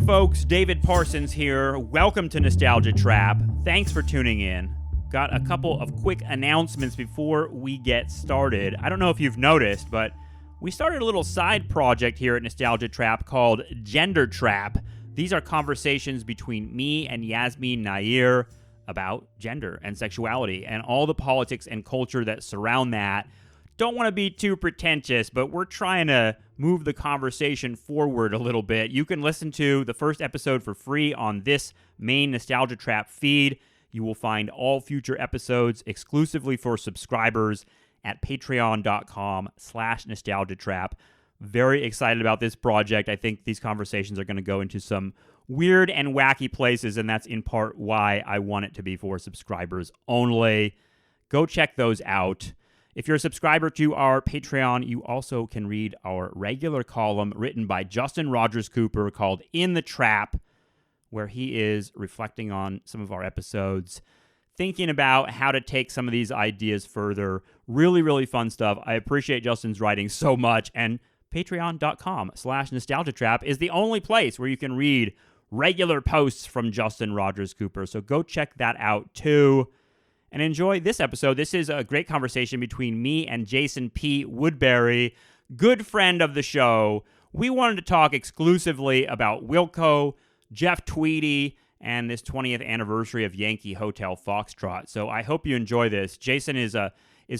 folks, David Parsons here. Welcome to Nostalgia Trap. Thanks for tuning in. Got a couple of quick announcements before we get started. I don't know if you've noticed, but we started a little side project here at Nostalgia Trap called Gender Trap. These are conversations between me and Yasmin Nair about gender and sexuality and all the politics and culture that surround that. Don't want to be too pretentious, but we're trying to move the conversation forward a little bit. You can listen to the first episode for free on this main Nostalgia Trap feed. You will find all future episodes exclusively for subscribers at patreon.com/nostalgiatrap. Very excited about this project. I think these conversations are going to go into some weird and wacky places, and that's in part why I want it to be for subscribers only. Go check those out. If you're a subscriber to our Patreon, you also can read our regular column written by Justin Rogers Cooper called In the Trap, where he is reflecting on some of our episodes, thinking about how to take some of these ideas further. Really, really fun stuff. I appreciate Justin's writing so much, and patreon.com/nostalgiatrap is the only place where you can read regular posts from Justin Rogers Cooper. So go check that out too. And enjoy this episode. This is a great conversation between me and Jason P. Woodbury, good friend of the show. We wanted to talk exclusively about Wilco, Jeff Tweedy, and this 20th anniversary of Yankee Hotel Foxtrot. So I hope you enjoy this. Jason is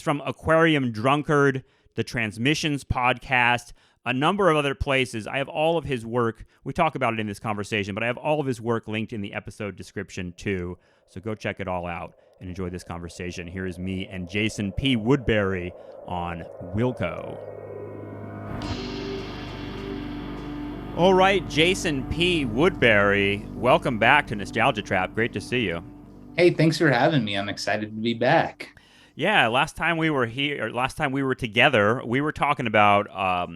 from Aquarium Drunkard, the Transmissions podcast, a number of other places. I have all of his work. We talk about it in this conversation, but I have all of his work linked in the episode description too. So go check it all out and enjoy this conversation. Here is me and Jason P. Woodbury on Wilco. All right, Jason P. Woodbury, welcome back to Nostalgia Trap. Great to see you. Hey, thanks for having me. I'm excited to be back. Yeah, last time we were together, we were talking about a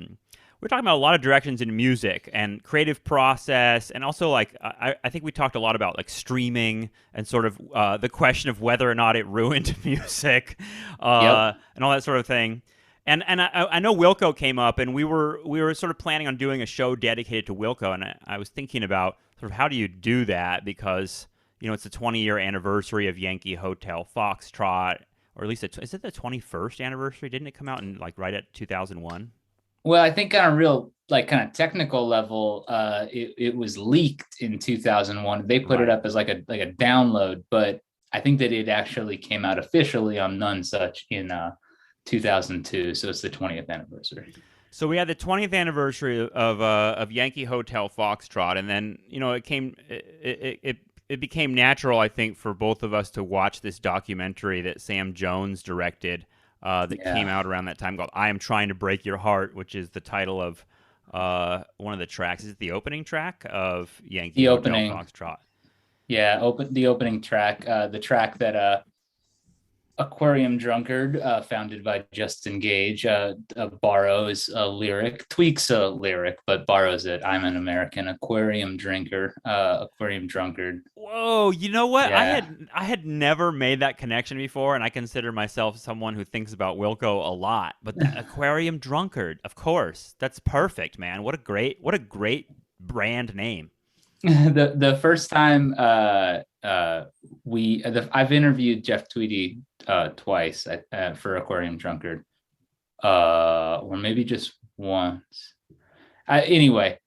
lot of directions in music and creative process, and also like I think we talked a lot about like streaming and sort of the question of whether or not it ruined music and all that sort of thing. And I know Wilco came up, and we were sort of planning on doing a show dedicated to Wilco, and I was thinking about sort of how do you do that, because it's the 20-year anniversary of Yankee Hotel Foxtrot, or at least is it the 21st anniversary? Didn't it come out in like right at 2001? Well, I think on a real like kind of technical level, it was leaked in 2001. They put it up as like a download, but I think that it actually came out officially on None Such in 2002. So it's the 20th anniversary. So we had the 20th anniversary of Yankee Hotel Foxtrot, and then it became natural, I think, for both of us to watch this documentary that Sam Jones directed. Came out around that time called I Am Trying to Break Your Heart, which is the title of one of the tracks. Is it the opening track of Yankee Hotel Foxtrot? Yeah, the opening track, the track that Aquarium Drunkard, founded by Justin Gage, borrows a lyric, tweaks a lyric, but borrows it. I'm an American Aquarium Drunkard. Whoa, you know what? Yeah. I had never made that connection before, and I consider myself someone who thinks about Wilco a lot. But the Aquarium Drunkard, of course, that's perfect, man. What a great brand name. The first time I've interviewed Jeff Tweedy twice for Aquarium Drunkard, or maybe just once. Anyway,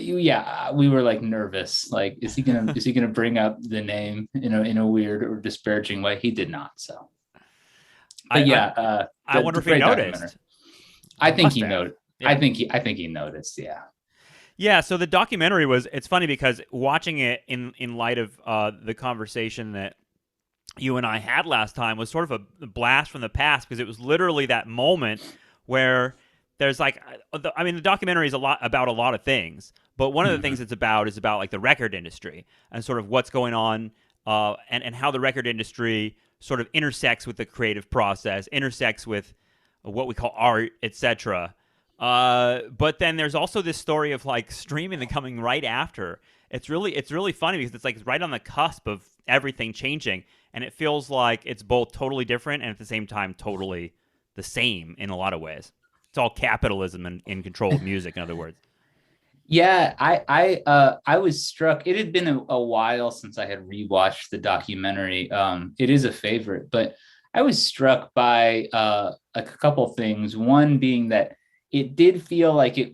we were like nervous. Like, is he gonna bring up the name in a weird or disparaging way? He did not. So, but I wonder if he noticed. I think he noticed. Yeah. I think he noticed. Yeah. Yeah, so the documentary it's funny because watching it in light of the conversation that you and I had last time was sort of a blast from the past, because it was literally that moment where there's like, the documentary is about a lot of things, but one of the things it's about is about like the record industry and sort of what's going on and how the record industry sort of intersects with the creative process, intersects with what we call art, etc. But then there's also this story of like streaming and coming right after. It's really funny because it's like right on the cusp of everything changing, and it feels like it's both totally different and at the same time totally the same in a lot of ways. It's all capitalism and in control of music, in other words. Yeah, I was struck. It had been a while since I had rewatched the documentary. It is a favorite, but I was struck by a couple things. One being that it did feel like it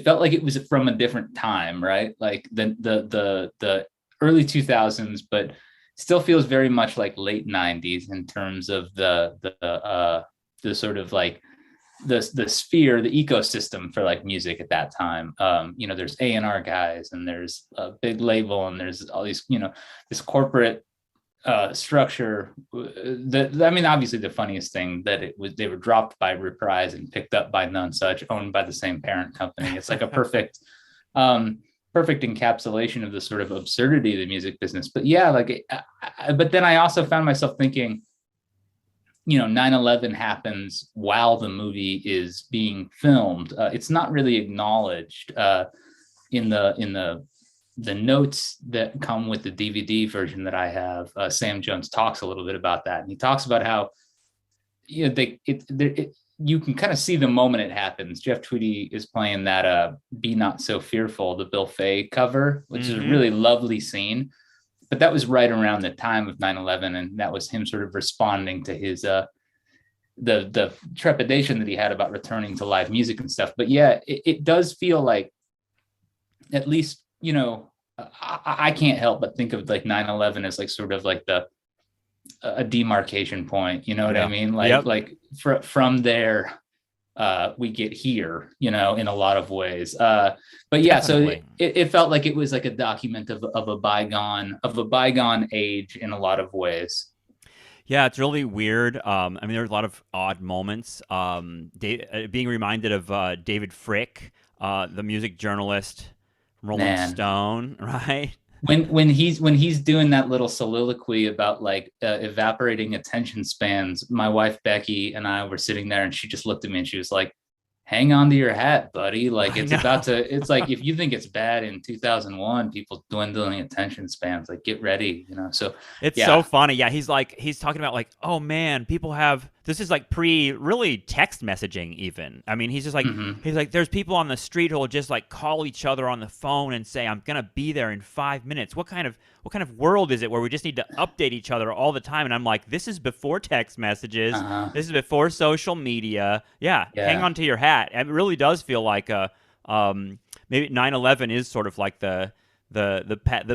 felt like it was from a different time, right? Like the early 2000s, but still feels very much like late 90s in terms of the sort of like the sphere, the ecosystem for like music at that time. There's A&R guys, and there's a big label, and there's all these, this corporate structure. That, I mean, obviously the funniest thing that they were dropped by Reprise and picked up by None Such, owned by the same parent company. It's like a um, perfect encapsulation of the sort of absurdity of the music business. But yeah, but then I also found myself thinking, 9/11 happens while the movie is being filmed. It's not really acknowledged in the notes that come with the DVD version that I have. Sam Jones talks a little bit about that, and he talks about how you can kind of see the moment it happens. Jeff Tweedy is playing that "Be Not So Fearful," the Bill Fay cover, which is a really lovely scene. But that was right around the time of 9/11, and that was him sort of responding to his the trepidation that he had about returning to live music and stuff. But yeah, it does feel like, at least, I can't help but think of like 9/11 as like sort of like a demarcation point. You know what I mean? From there, we get here, in a lot of ways. But yeah, Definitely. So it felt like it was like a document of a bygone age in a lot of ways. Yeah, it's really weird. I mean, there's a lot of odd moments. Being reminded of David Frick, the music journalist from Rolling Stone, right? When he's doing that little soliloquy about like evaporating attention spans, my wife Becky and I were sitting there, and she just looked at me and she was like, hang on to your hat, buddy. Like it's like, if you think it's bad in 2001, people dwindling attention spans, like get ready, So it's so funny. Yeah. He's talking about like, oh man, people have, this is like really text messaging even. I mean, he's just like, he's like, there's people on the street who will just like call each other on the phone and say, I'm going to be there in 5 minutes. What kind of world is it where we just need to update each other all the time? And I'm like, this is before text messages. This is before social media. Yeah. Hang on to your hat. It really does feel like maybe 9/11 is sort of like the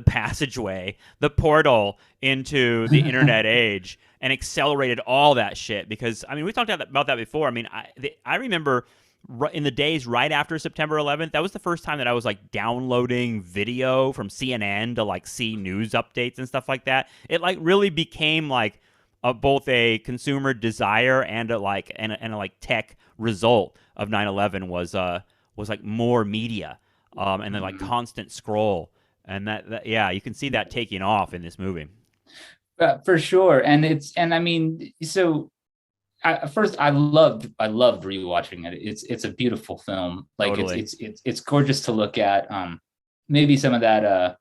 passageway, the portal into the internet age, and accelerated all that shit. Because I mean, we talked about that before. I mean, I remember in the days right after September 11th, that was the first time that I was like downloading video from CNN to like see news updates and stuff like that. It like really became like both a consumer desire and a like tech result of 9/11 was like more media, and then like constant scroll. And that yeah, you can see that taking off in this movie. For sure. And I mean, so first I loved rewatching it. It's a beautiful film. Like totally. It's gorgeous to look at. Maybe some of that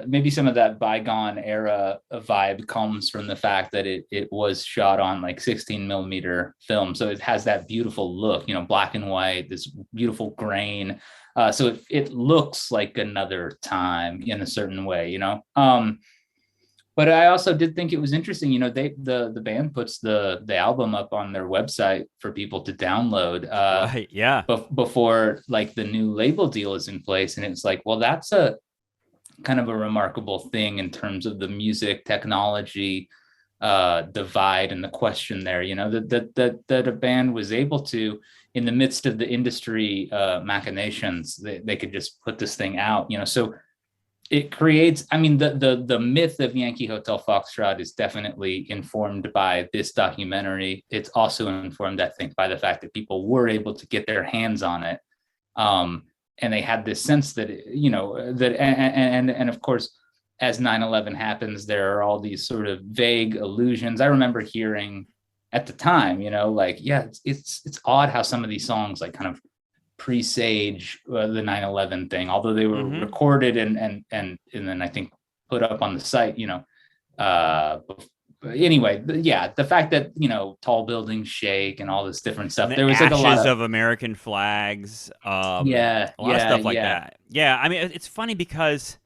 maybe some of that bygone era vibe comes from the fact that it was shot on like 16 millimeter film. So it has that beautiful look, black and white, this beautiful grain. So it looks like another time in a certain way, But I also did think it was interesting, the band puts the album up on their website for people to download. Right, yeah. Before like the new label deal is in place, and it's like, well, that's a kind of a remarkable thing in terms of the music technology divide and the question there, that a band was able to, in the midst of the industry machinations, they could just put this thing out, so it creates, I mean, the myth of Yankee Hotel Foxtrot is definitely informed by this documentary. It's also informed, I think, by the fact that people were able to get their hands on it. And they had this sense that, and of course, as 9/11 happens, there are all these sort of vague allusions. I remember hearing at the time, like, yeah, it's odd how some of these songs like kind of presage the 9/11 thing, although they were recorded and then I think put up on the site, anyway, yeah, the fact that tall buildings shake and all this different And stuff. the There was like a lot ashes of of American flags, yeah, a lot of yeah, stuff like yeah, that. Yeah, I mean, it's funny because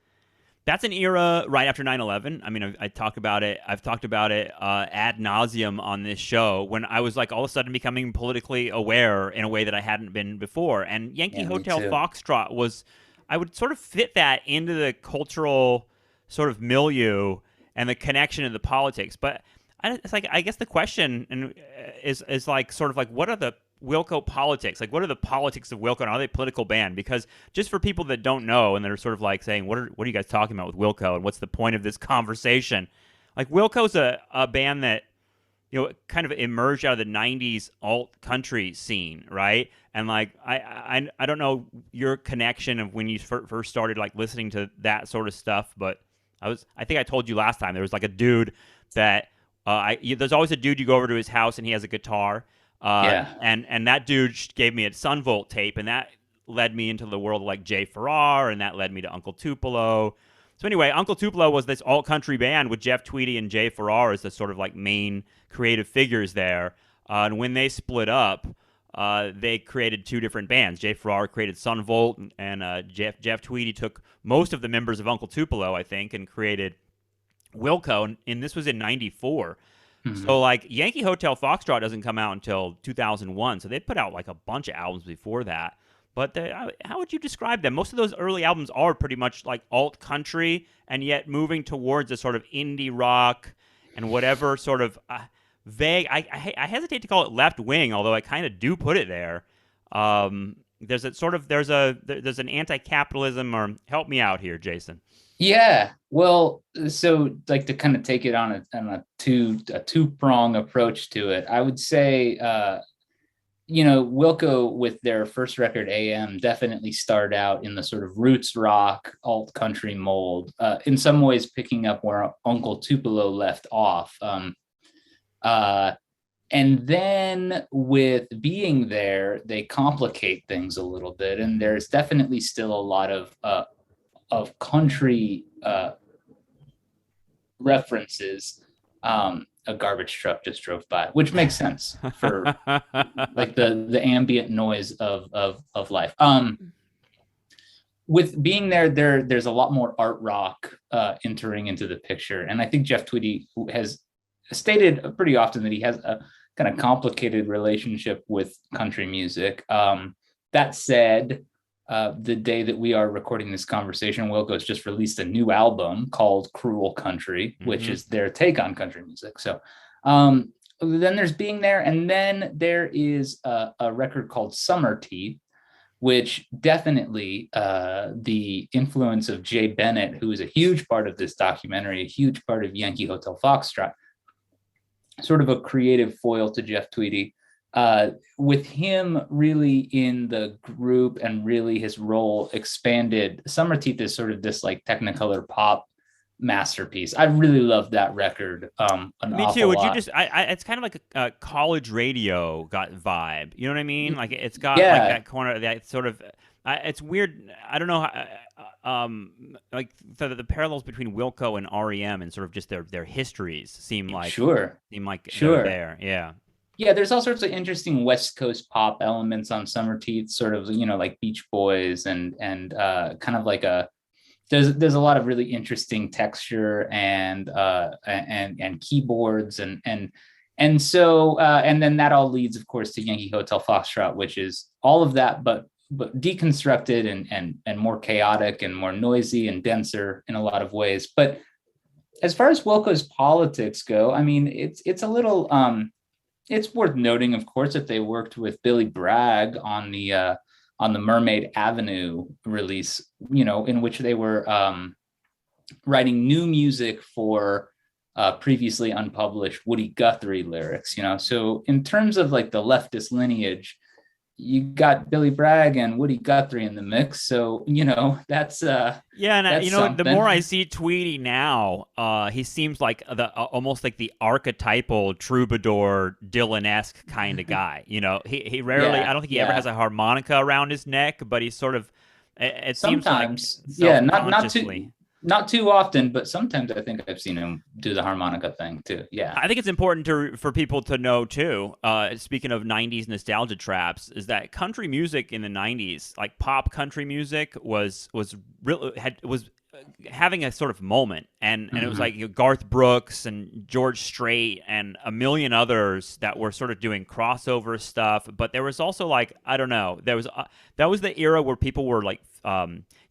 that's an era right after 9/11. I mean, I talk about it. I've talked about it ad nauseum on this show when I was like all of a sudden becoming politically aware in a way that I hadn't been before. And Yankee yeah. Me Hotel too. Foxtrot was, I would sort of fit that into the cultural sort of milieu and the connection to the politics. But it's like I guess the question is like sort of like what are the Wilco politics? Like, what are the politics of Wilco, and are they a political band? Because just for people that don't know and that are sort of like saying, what are you guys talking about with Wilco, and what's the point of this conversation? Like, Wilco's a band that kind of emerged out of the '90s alt country scene, right? And like, I don't know your connection of when you first started like listening to that sort of stuff, but I think I told you last time there was like a dude that there's always a dude you go over to his house and he has a guitar. Yeah, And that dude gave me a Sunvolt tape, and that led me into the world of like Jay Farrar, and that led me to Uncle Tupelo. So anyway, Uncle Tupelo was this alt country band with Jeff Tweedy and Jay Farrar as the sort of like main creative figures there. And when they split up, they created two different bands. Jay Farrar created Sunvolt, and Jeff Tweedy took most of the members of Uncle Tupelo, I think, and created Wilco. And this was in '94. hmm So, like, Yankee Hotel Foxtrot doesn't come out until 2001. So they put out, like, a bunch of albums before that. But how would you describe them? Most of those early albums are pretty much, like, alt country and yet moving towards a sort of indie rock and whatever sort of vague. I hesitate to call it left wing, although I kind of do put it there. There's a sort of, there's an anti-capitalism, or help me out here, Jason. Yeah, well, so like to kind of take it on a two-prong approach to it, I would say, Wilco with their first record, AM, definitely started out in the sort of roots rock, alt country mold. In some ways, picking up where Uncle Tupelo left off. And then with being there, they complicate things a little bit, and there's definitely still a lot of country references. A garbage truck just drove by, which makes sense for like the ambient noise of life. With being there's a lot more art rock entering into the picture, and I think Jeff Tweedy has stated pretty often that he has a kind of complicated relationship with country music. That said, the day that we are recording this conversation, Wilco's just released a new album called Cruel Country, which is their take on country music. So then there's Being There, and then there is a record called Summer Teeth, which definitely the influence of Jay Bennett, who is a huge part of this documentary, a huge part of Yankee Hotel Foxtrot, sort of a creative foil to Jeff Tweedy. With him really in the group and really his role expanded, Summer Teeth is sort of this like Technicolor pop masterpiece. I really love that record. Me too. Would you just? It's kind of like a college radio got vibe. You know what I mean? Like it's got like that corner, that sort of. It's weird. I don't know. Like the parallels between Wilco and REM and sort of just their histories seem like sure. they're there. Yeah. Yeah, there's all sorts of interesting West Coast pop elements on Summer Teeth, sort of, like Beach Boys and kind of like there's a lot of really interesting texture and keyboards and so and then that all leads, of course, to Yankee Hotel Foxtrot, which is all of that, but deconstructed and more chaotic and more noisy and denser in a lot of ways. But as far as Wilco's politics go, I mean, it's a little it's worth noting, of course, that they worked with Billy Bragg on the Mermaid Avenue release, in which they were writing new music for previously unpublished Woody Guthrie lyrics. So in terms of like the leftist lineage, you got Billy Bragg and Woody Guthrie in the mix. So, that's yeah. And that's the more I see Tweedy now, he seems like almost like the archetypal troubadour Dylan-esque kind of guy. He rarely, I don't think he ever has a harmonica around his neck, but he's sort of, it seems like sometimes, not too. Not too often, but sometimes I think I've seen him do the harmonica thing too. Yeah. I think it's important for people to know too. Speaking of '90s nostalgia traps, is that country music in the '90s, like pop country music, was having a sort of moment, and it was like Garth Brooks and George Strait and a million others that were sort of doing crossover stuff. But there was also like, I don't know, that was the era where people were like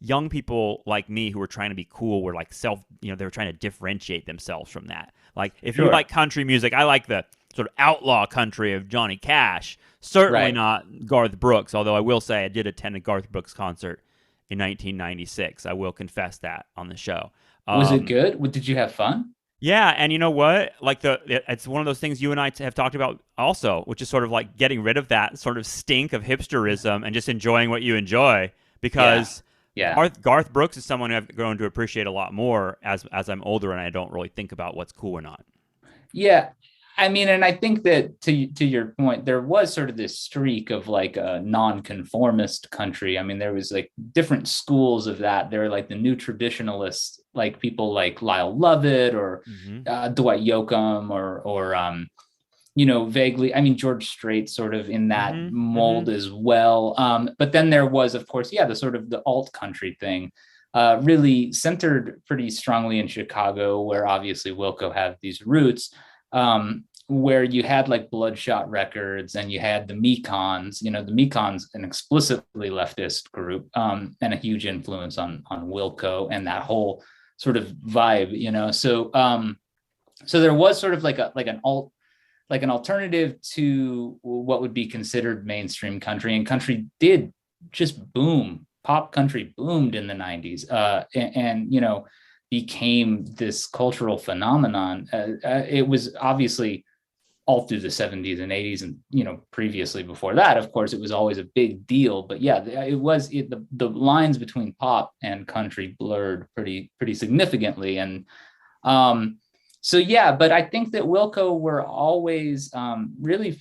young people like me who were trying to be cool were like they were trying to differentiate themselves from that. Like if you like country music, I like the sort of outlaw country of Johnny Cash. Certainly not Garth Brooks, although I will say I did attend a Garth Brooks concert in 1996. I will confess that on the show. Was it good? Did you have fun? Yeah, and you know what? Like it's one of those things you and I have talked about also, which is sort of like getting rid of that sort of stink of hipsterism and just enjoying what you enjoy. Because Garth Brooks is someone I've grown to appreciate a lot more as I'm older, and I don't really think about what's cool or not. Yeah. I mean, and I think that to your point, there was sort of this streak of like a non-conformist country. I mean, there was like different schools of that. There were like the new traditionalists, like people like Lyle Lovett or Dwight Yoakam or vaguely, I mean, George Strait sort of in that mold as well. But then there was, of course, the sort of the alt country thing, really centered pretty strongly in Chicago, where obviously Wilco had these roots. Where you had like Bloodshot Records and you had the Mekons. The Mekons, an explicitly leftist group, and a huge influence on Wilco and that whole sort of vibe. So there was sort of like an alternative to what would be considered mainstream country, and country did just boom. Pop country boomed in the 90s, and became this cultural phenomenon. It was obviously all through the 70s and 80s, and previously before that, of course, it was always a big deal. But yeah, the lines between pop and country blurred pretty significantly, and but I think that Wilco were always really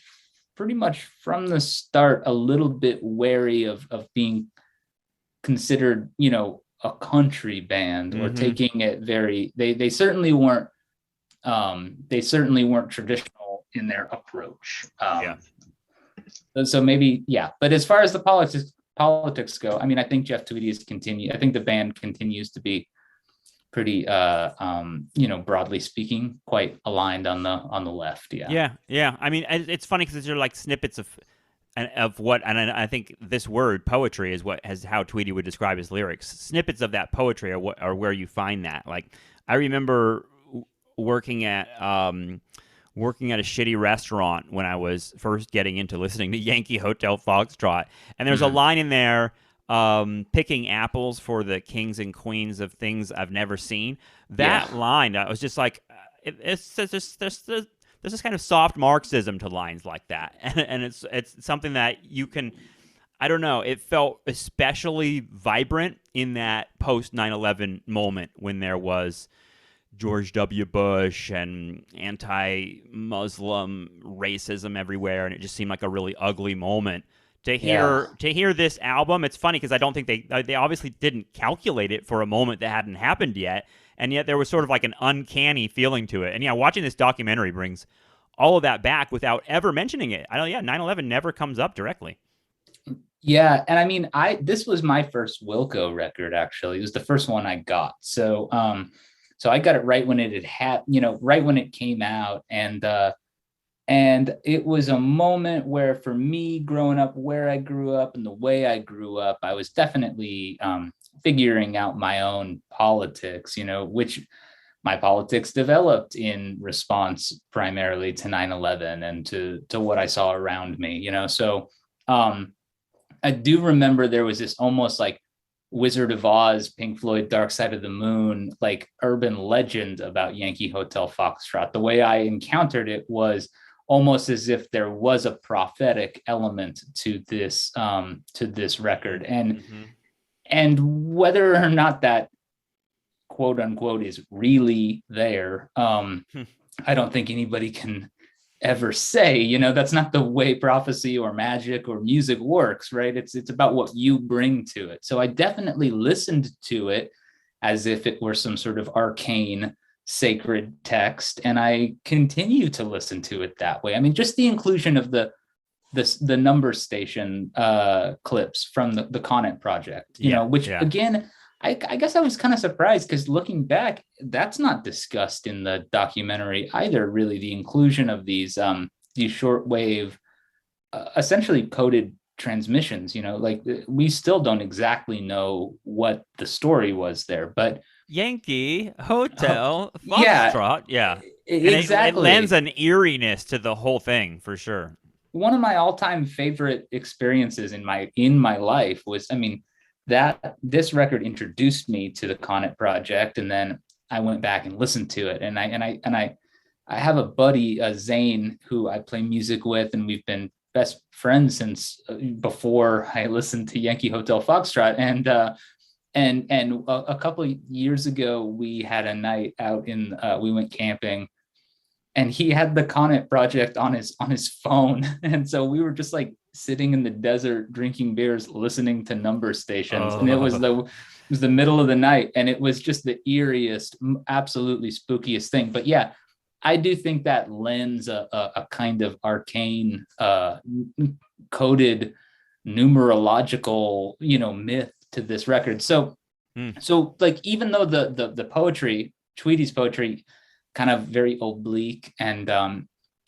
pretty much from the start a little bit wary of being considered a country band or taking it very, they certainly weren't traditional in their approach. So maybe, but as far as the politics go, I mean, I think Jeff Tweedy's I think the band continues to be pretty broadly speaking quite aligned on the left. Yeah I mean, it's funny because they're like snippets of what, and I think this word poetry is how Tweedy would describe his lyrics. Snippets of that poetry are where you find that. Like I remember working at a shitty restaurant when I was first getting into listening to Yankee Hotel Foxtrot, and there's a line in there, picking apples for the kings and queens of things I've never seen. That line, I was just like, there's this kind of soft Marxism to lines like that, and it's something that you can, I don't know, it felt especially vibrant in that post 9/11 moment when there was George W. Bush and anti-Muslim racism everywhere, and it just seemed like a really ugly moment. To hear this album, it's funny because I don't think they obviously didn't calculate it for a moment that hadn't happened yet, and yet there was sort of like an uncanny feeling to it. And watching this documentary brings all of that back without ever mentioning it. 9/11 never comes up directly. Yeah, and I mean, this was my first Wilco record, actually. It was the first one I got. So I got it right when right when it came out, and it was a moment where, for me, growing up where I grew up and the way I grew up, I was definitely figuring out my own politics, which my politics developed in response primarily to 9/11 and to what I saw around me, So I do remember there was this almost like Wizard of Oz, Pink Floyd, Dark Side of the Moon, like urban legend about Yankee Hotel Foxtrot. The way I encountered it was almost as if there was a prophetic element to this record, and whether or not that quote unquote is really there, I don't think anybody can ever say. That's not the way prophecy or magic or music works, right? It's about what you bring to it. So I definitely listened to it as if it were some sort of arcane sacred text, and I continue to listen to it that way. I mean, just the inclusion of the number station clips from the Conant project, which again, I guess I was kind of surprised, because looking back, that's not discussed in the documentary either, really, the inclusion of these shortwave, essentially coded transmissions. Like, we still don't exactly know what the story was there, but Yankee Hotel Foxtrot, yeah. Exactly. And it lends an eeriness to the whole thing, for sure. One of my all-time favorite experiences in my life was, I mean, that this record introduced me to the Conant project, and then I went back and listened to it, and I have a buddy, Zane, who I play music with, and we've been best friends since before I listened to Yankee Hotel Foxtrot, and a couple of years ago we had a night out we went camping, and he had the Conant project on his phone, and so we were just like sitting in the desert drinking beers, listening to number stations, and it was the middle of the night, and it was just the eeriest, absolutely spookiest thing. But yeah, I do think that lends a kind of arcane, coded numerological, myth to this record. So like, even though the poetry, Tweedy's poetry, kind of very oblique, and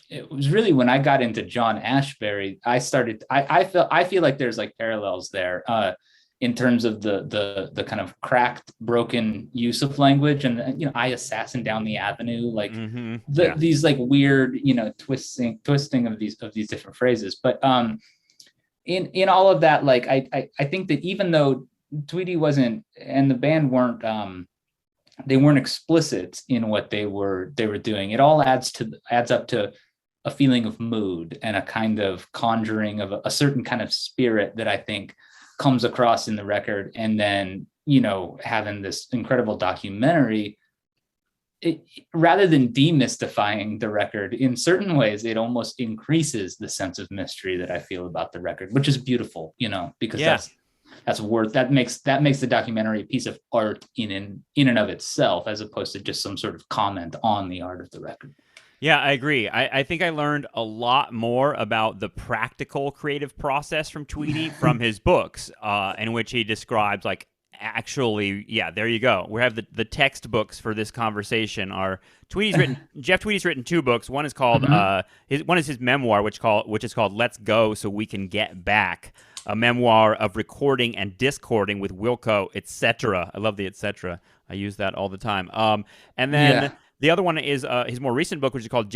it was really when I got into John Ashbery, I feel like there's like parallels there, in terms of the kind of cracked, broken use of language, and I assassin down the avenue, like these like weird, twisting of these different phrases. But in all of that, like, I think that even though Tweedy wasn't, and the band weren't, they weren't explicit in what they were doing, it all adds up to a feeling of mood and a kind of conjuring of a certain kind of spirit that I think comes across in the record. And then, having this incredible documentary, rather than demystifying the record, in certain ways, it almost increases the sense of mystery that I feel about the record, which is beautiful, because that makes the documentary a piece of art in and of itself, as opposed to just some sort of comment on the art of the record. Yeah, I agree. I think I learned a lot more about the practical creative process from Tweedy from his books, in which he describes, like, actually, yeah, there you go. We have the textbooks for this conversation. Jeff Tweedy's written two books. One is called his memoir, which is called "Let's Go So We Can Get Back," a memoir of recording and discording with Wilco, etc. I love the etc. I use that all the time. And then the other one is his more recent book, which is called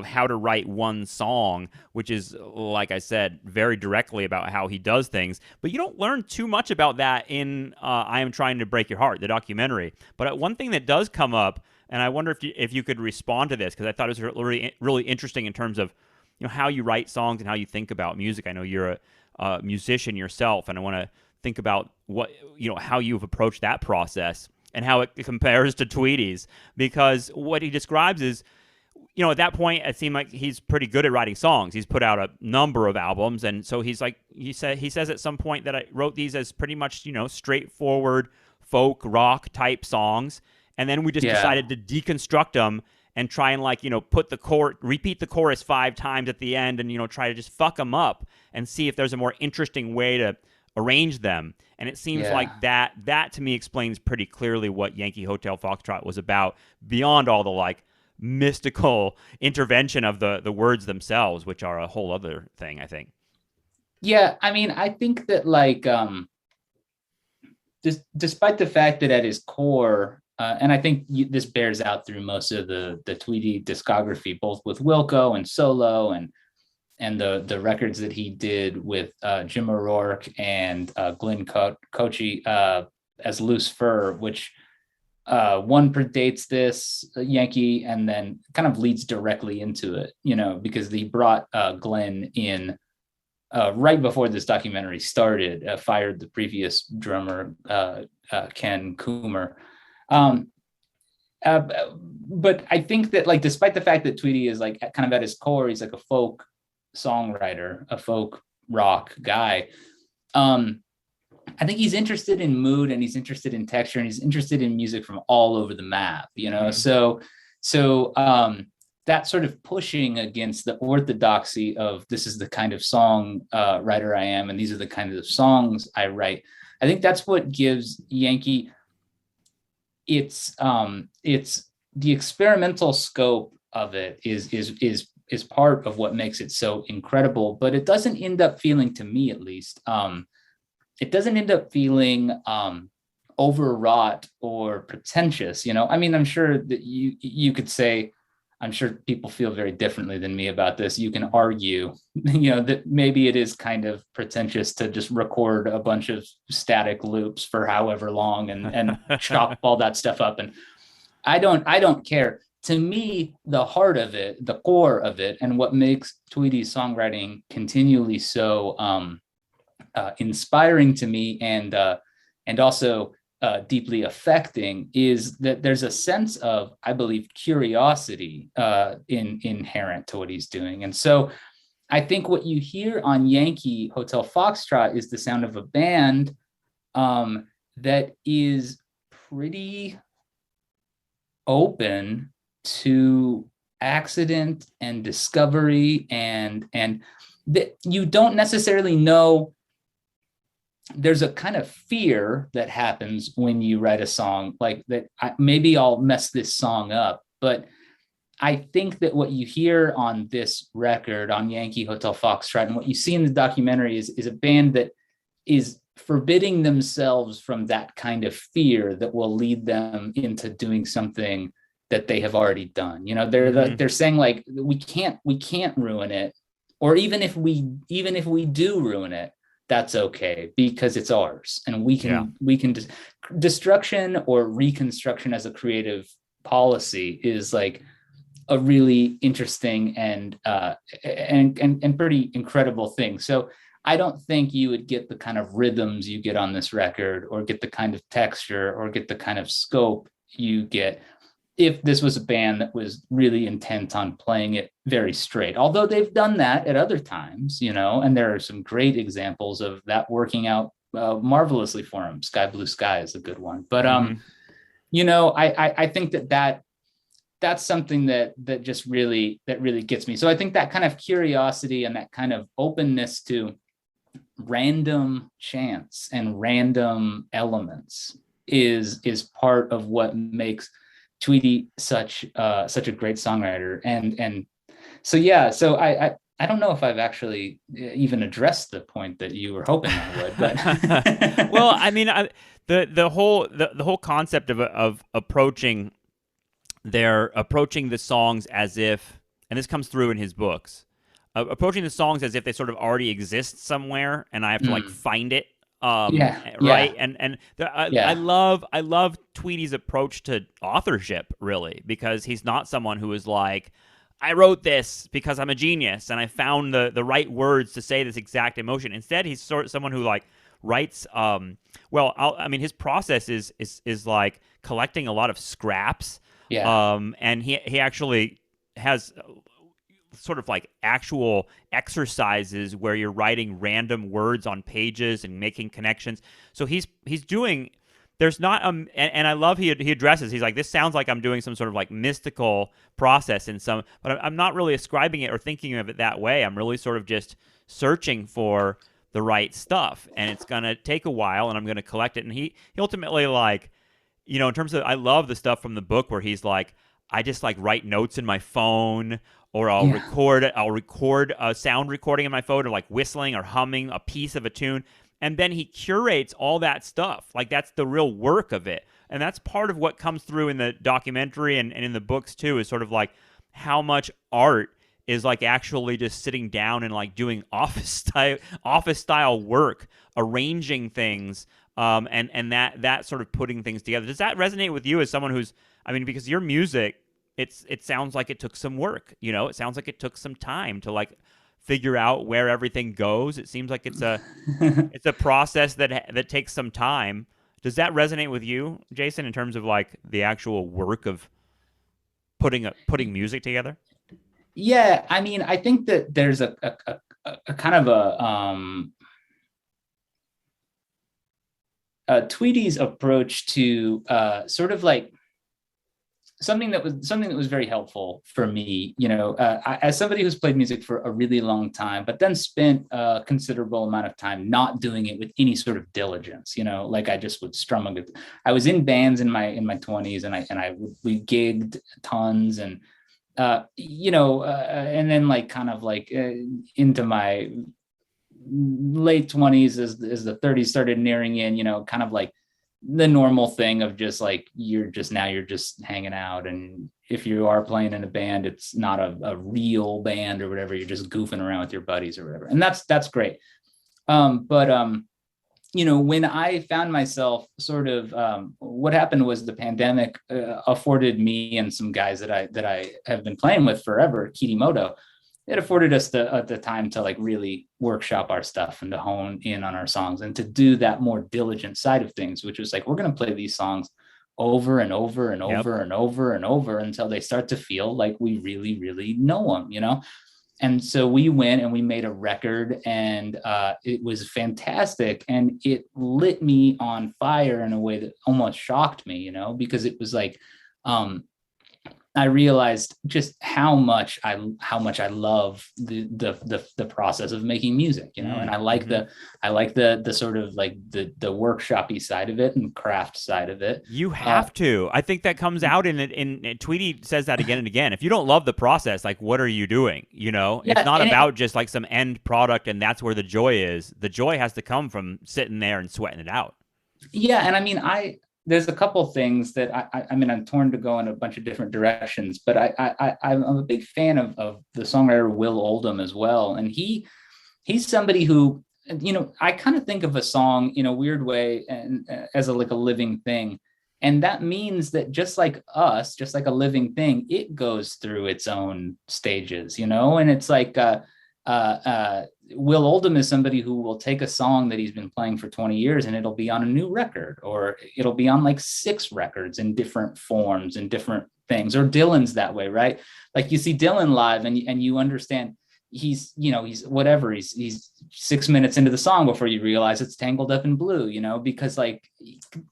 "How to Write One Song," which is, like I said, very directly about how he does things. But you don't learn too much about that in "I Am Trying to Break Your Heart," the documentary. But one thing that does come up, and I wonder if you could respond to this, because I thought it was really, really interesting in terms of how you write songs and how you think about music. I know you're a musician yourself, and I want to think about what how you've approached that process and how it compares to Tweedy's, because what he describes is, at that point, it seemed like he's pretty good at writing songs. He's put out a number of albums, and so he says at some point that I wrote these as pretty much straightforward folk rock type songs, and then we just decided to deconstruct them and try and repeat the chorus 5 times at the end, and try to just fuck them up and see if there's a more interesting way to arrange them. And it seems like that to me explains pretty clearly what Yankee Hotel Foxtrot was about, beyond all the mystical intervention of the words themselves, which are a whole other thing, I think. Yeah, I mean, I think that despite the fact that at his core, and I think this bears out through most of the Tweedy discography, both with Wilco and solo, and the records that he did with Jim O'Rourke and Glenn Cochee as Loose Fur, which one predates this Yankee and then kind of leads directly into it, because he brought Glenn in right before this documentary started, fired the previous drummer, Ken Coomer. But I think that, despite the fact that Tweedy is kind of at his core, he's like a folk songwriter, a folk rock guy. I think he's interested in mood, and he's interested in texture, and he's interested in music from all over the map, you know? Mm-hmm. So that sort of pushing against the orthodoxy of this is the kind of song writer I am, and these are the kinds of songs I write. I think that's what gives Yankee it's the experimental scope of it is part of what makes it so incredible, but it doesn't end up feeling, to me at least, it doesn't end up feeling overwrought or pretentious. You know, I mean, I'm sure that you could say, I'm sure people feel very differently than me about this. You can argue, you know, that maybe it is kind of pretentious to just record a bunch of static loops for however long and chop all that stuff up. And I don't care. To me, the heart of it, the core of it, and what makes Tweedy's songwriting continually so inspiring to me, and also deeply affecting, is that there's a sense of, I believe, curiosity inherent to what he's doing. And so I think what you hear on Yankee Hotel Foxtrot is the sound of a band that is pretty open to accident and discovery, and that you don't necessarily know. There's a kind of fear that happens when you write a song like that. Maybe I'll mess this song up, but I think that what you hear on this record, on Yankee Hotel Foxtrot, and what you see in the documentary is a band that is forbidding themselves from that kind of fear that will lead them into doing something that they have already done. You know, they're saying like, we can't ruin it, or even if we do ruin it, that's okay, because it's ours, and we can destruction or reconstruction as a creative policy is like a really interesting and pretty incredible thing. So I don't think you would get the kind of rhythms you get on this record, or get the kind of texture, or get the kind of scope you get if this was a band that was really intent on playing it very straight. Although they've done that at other times, you know, and there are some great examples of that working out marvelously for them. Sky Blue Sky is a good one. But you know, I think that's something that just really gets me. So I think that kind of curiosity and that kind of openness to random chance and random elements is part of what makes Tweedy such a great songwriter. And so yeah, so I don't know if I've actually even addressed the point that you were hoping I would, but well, I mean, the whole concept of approaching the songs as if, and this comes through in his books, approaching the songs as if they sort of already exist somewhere, and I have to like find it. Right. And I love Tweedy's approach to authorship, really, because he's not someone who is like, I wrote this because I'm a genius and I found the right words to say this exact emotion. Instead, he's sort of someone who like writes. I mean, his process is like collecting a lot of scraps. And he actually has sort of like actual exercises where you're writing random words on pages and making connections. So he's doing, there's not and I love he addresses, he's like, this sounds like I'm doing some sort of like mystical process in some, but I'm not really ascribing it or thinking of it that way. I'm really sort of just searching for the right stuff, and it's gonna take a while, and I'm gonna collect it. And he ultimately, like, you know, in terms of, I love the stuff from the book where he's like, I just like write notes in my phone, or I'll record a sound recording in my phone, or like whistling or humming a piece of a tune. And then he curates all that stuff. Like, that's the real work of it. And that's part of what comes through in the documentary and in the books too, is sort of like how much art is like actually just sitting down and like doing office style work, arranging things, and that sort of putting things together. Does that resonate with you as someone who's, I mean, because your music, it sounds like it took some work, you know? It sounds like it took some time to like figure out where everything goes. It seems like it's a it's a process that takes some time. Does that resonate with you, Jason, in terms of like the actual work of putting music together? Yeah, I mean, I think that there's a kind of Tweedy's approach to sort of like something that was very helpful for me, as somebody who's played music for a really long time, but then spent a considerable amount of time not doing it with any sort of diligence, like I just would strum a good. I was in bands in my 20s, we gigged tons, and and then like kind of like into my late 20s as the 30s started nearing in, kind of like the normal thing of just like you're just hanging out, and if you are playing in a band, it's not a real band or whatever, you're just goofing around with your buddies or whatever, and that's great. But when I found myself sort of what happened was the pandemic afforded me and some guys that I have been playing with forever, Kitimoto, it afforded us the time to like really workshop our stuff and to hone in on our songs and to do that more diligent side of things, which was like, we're going to play these songs over and over and over and over and over until they start to feel like we really, really know them, And so we went and we made a record, and it was fantastic. And it lit me on fire in a way that almost shocked me, because it was like, I realized just how much I love the process of making music, and I like the sort of like the workshopy side of it and craft side of it. You have to. I think that comes out in Tweety says that again and again. If you don't love the process, like, what are you doing? It's not about just like some end product and that's where the joy is. The joy has to come from sitting there and sweating it out. Yeah, and I mean, there's a couple of things that I'm torn to go in a bunch of different directions, but I'm a big fan of the songwriter Will Oldham as well. And he's somebody who, I kind of think of a song in a weird way and as a living thing. And that means that just like us, just like a living thing, it goes through its own stages, and it's like, Will Oldham is somebody who will take a song that he's been playing for 20 years and it'll be on a new record, or it'll be on like 6 records in different forms and different things. Or Dylan's that way, right? Like you see Dylan live and you understand he's whatever, he's 6 minutes into the song before you realize it's Tangled Up in Blue, because like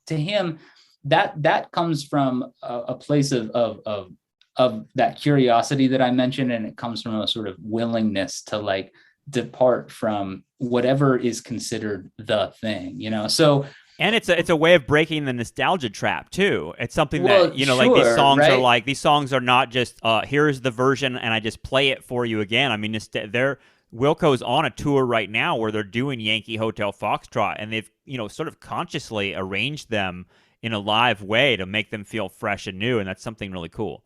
to him that comes from a place of that curiosity that I mentioned, and it comes from a sort of willingness to like depart from whatever is considered the thing, so. And it's a way of breaking the nostalgia trap too. It's something that sure, like these songs right? are like, these songs are not just here's the version and I just play it for you again. I mean, Wilco's on a tour right now where they're doing Yankee Hotel Foxtrot, and they've sort of consciously arranged them in a live way to make them feel fresh and new, and that's something really cool.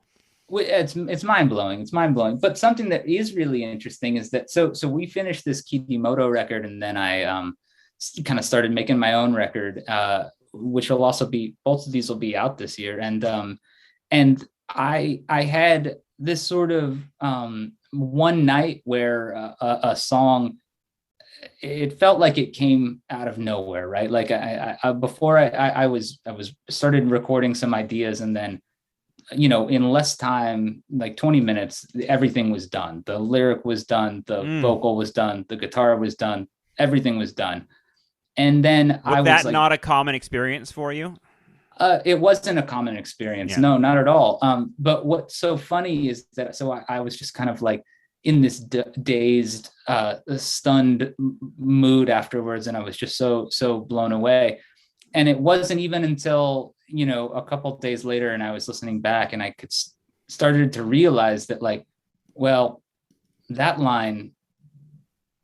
It's mind-blowing. It's mind-blowing. But something that is really interesting is that so we finished this Kitimoto record, and then I kind of started making my own record, which will also be, both of these will be out this year. And I had this sort of one night where a song, it felt like it came out of nowhere, right? Like before I was started recording some ideas, and then in less time, like 20 minutes, everything was done. The lyric was done, the vocal was done, the guitar was done, everything was done. And then was that like, not a common experience for you? It wasn't a common experience. Yeah. No, not at all. But what's so funny is that, so I was just kind of like in this dazed, stunned mood afterwards. And I was just so blown away. And it wasn't even until, a couple of days later, and I was listening back and I started to realize that like, well, that line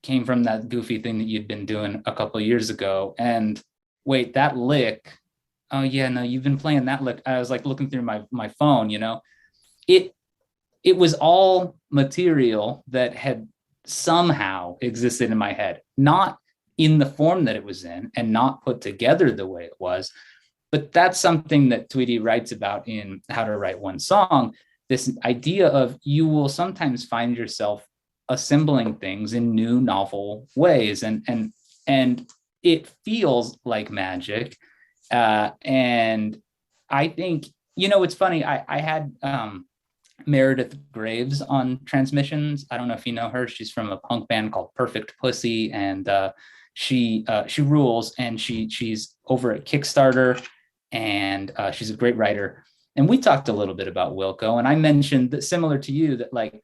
came from that goofy thing that you'd been doing a couple of years ago. And wait, that lick, oh yeah, no, you've been playing that lick. I was like looking through my phone, it was all material that had somehow existed in my head, not in the form that it was in and not put together the way it was. But that's something that Tweety writes about in How to Write One Song, this idea of you will sometimes find yourself assembling things in new, novel ways. And it feels like magic. And I think, it's funny. I had Meredith Graves on Transmissions. I don't know if you know her. She's from a punk band called Perfect Pussy. And she rules, and she's over at Kickstarter, and she's a great writer. And we talked a little bit about Wilco, and I mentioned that, similar to you, that like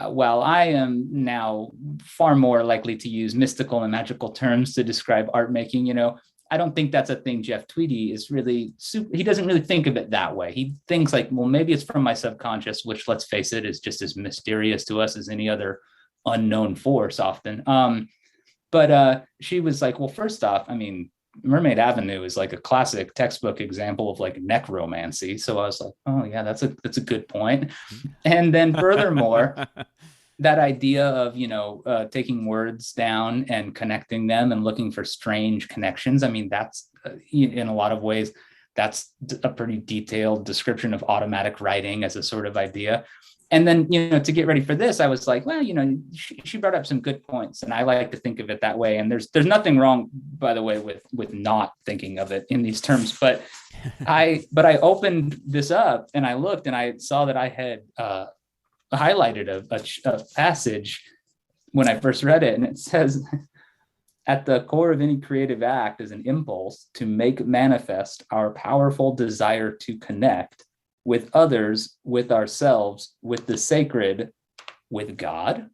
while I am now far more likely to use mystical and magical terms to describe art making, you know, I don't think that's a thing Jeff Tweedy is really he doesn't really think of it that way. He thinks like, well, maybe it's from my subconscious, which, let's face it, is just as mysterious to us as any other unknown force often. But she was like, well, first off, I mean, Mermaid Avenue is like a classic textbook example of like necromancy. So I was like, oh yeah, that's a good point. And then furthermore, that idea of, you know, taking words down and connecting them and looking for strange connections. I mean, that's in a lot of ways, that's a pretty detailed description of automatic writing as a sort of idea. And then, you know, to get ready for this, I was like, well, you know, she brought up some good points, and I like to think of it that way. And there's nothing wrong, by the way, with not thinking of it in these terms. But I opened this up and I looked and I saw that I had highlighted a passage when I first read it, and it says, at the core of any creative act is an impulse to make manifest our powerful desire to connect with others, with ourselves, with the sacred, with God, ?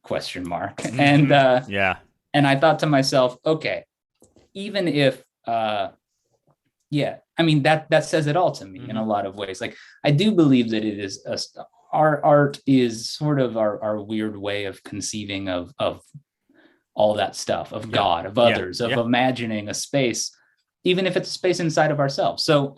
And yeah. And I thought to myself, okay, even if yeah, I mean, that says it all to me in a lot of ways. Like, I do believe that it is our art is sort of our weird way of conceiving of all that stuff, of God, of others, of imagining a space, even if it's a space inside of ourselves. So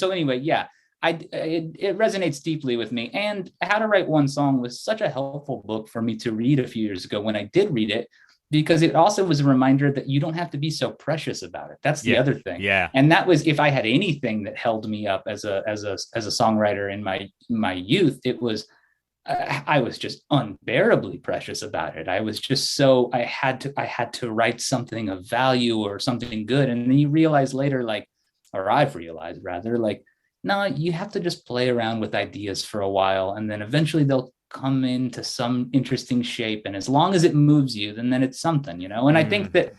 anyway, yeah, it resonates deeply with me. And How to Write One Song was such a helpful book for me to read a few years ago when I did read it, because it also was a reminder that you don't have to be so precious about it. That's the other thing. Yeah. And that was, if I had anything that held me up as a songwriter in my youth, it was, I was just unbearably precious about it. I was just so, I had to write something of value or something good. And then you realize later, like, or I've realized rather, like, no, you have to just play around with ideas for a while, and then eventually they'll come into some interesting shape. And as long as it moves you, then it's something, you know? And I think that,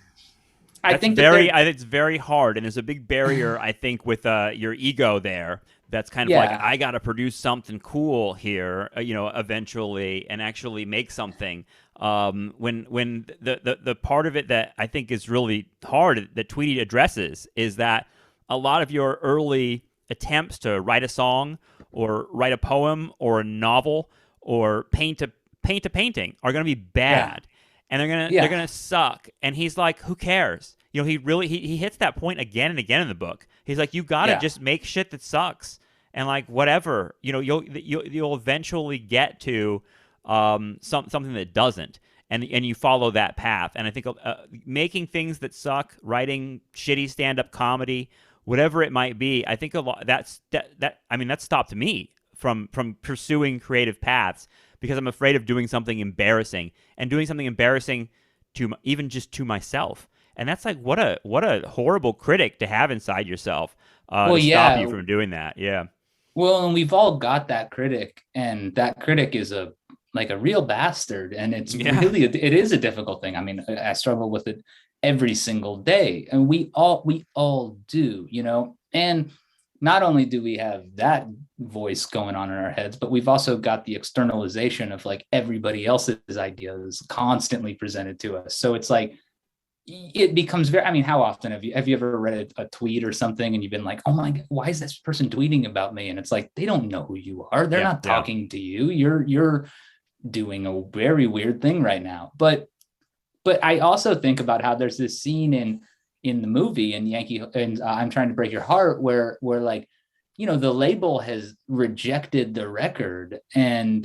I think it's very hard. And there's a big barrier, I think, with your ego there. That's kind of like, I got to produce something cool here, you know, eventually, and actually make something. When the part of it that I think is really hard that Tweety addresses is that a lot of your early attempts to write a song or write a poem or a novel or paint a painting are going to be bad, and they're gonna suck. And he's like, who cares? You know, he hits that point again and again in the book. He's like, you got to just make shit that sucks, and like, whatever, you know, you'll eventually get to something that doesn't, and you follow that path. And I think making things that suck, writing shitty stand-up comedy, whatever it might be, I think a lot that stopped me from pursuing creative paths, because I'm afraid of doing something embarrassing, and doing something embarrassing to even just to myself. And that's like, what a horrible critic to have inside yourself to stop you from doing that. Yeah. Well, and we've all got that critic, and that critic is a real bastard, and it's really it is a difficult thing. I mean, I struggle with it every single day, and we all do, you know. And not only do we have that voice going on in our heads, but we've also got the externalization of like everybody else's ideas constantly presented to us. So it's like, it becomes very, I mean, how often have you ever read a tweet or something and you've been like, oh my God, why is this person tweeting about me? And it's like, they don't know who you are. They're not talking to you. You're doing a very weird thing right now. But I also think about how there's this scene in the movie in Yankee, and I'm Trying to Break Your Heart, where like, you know, the label has rejected the record, and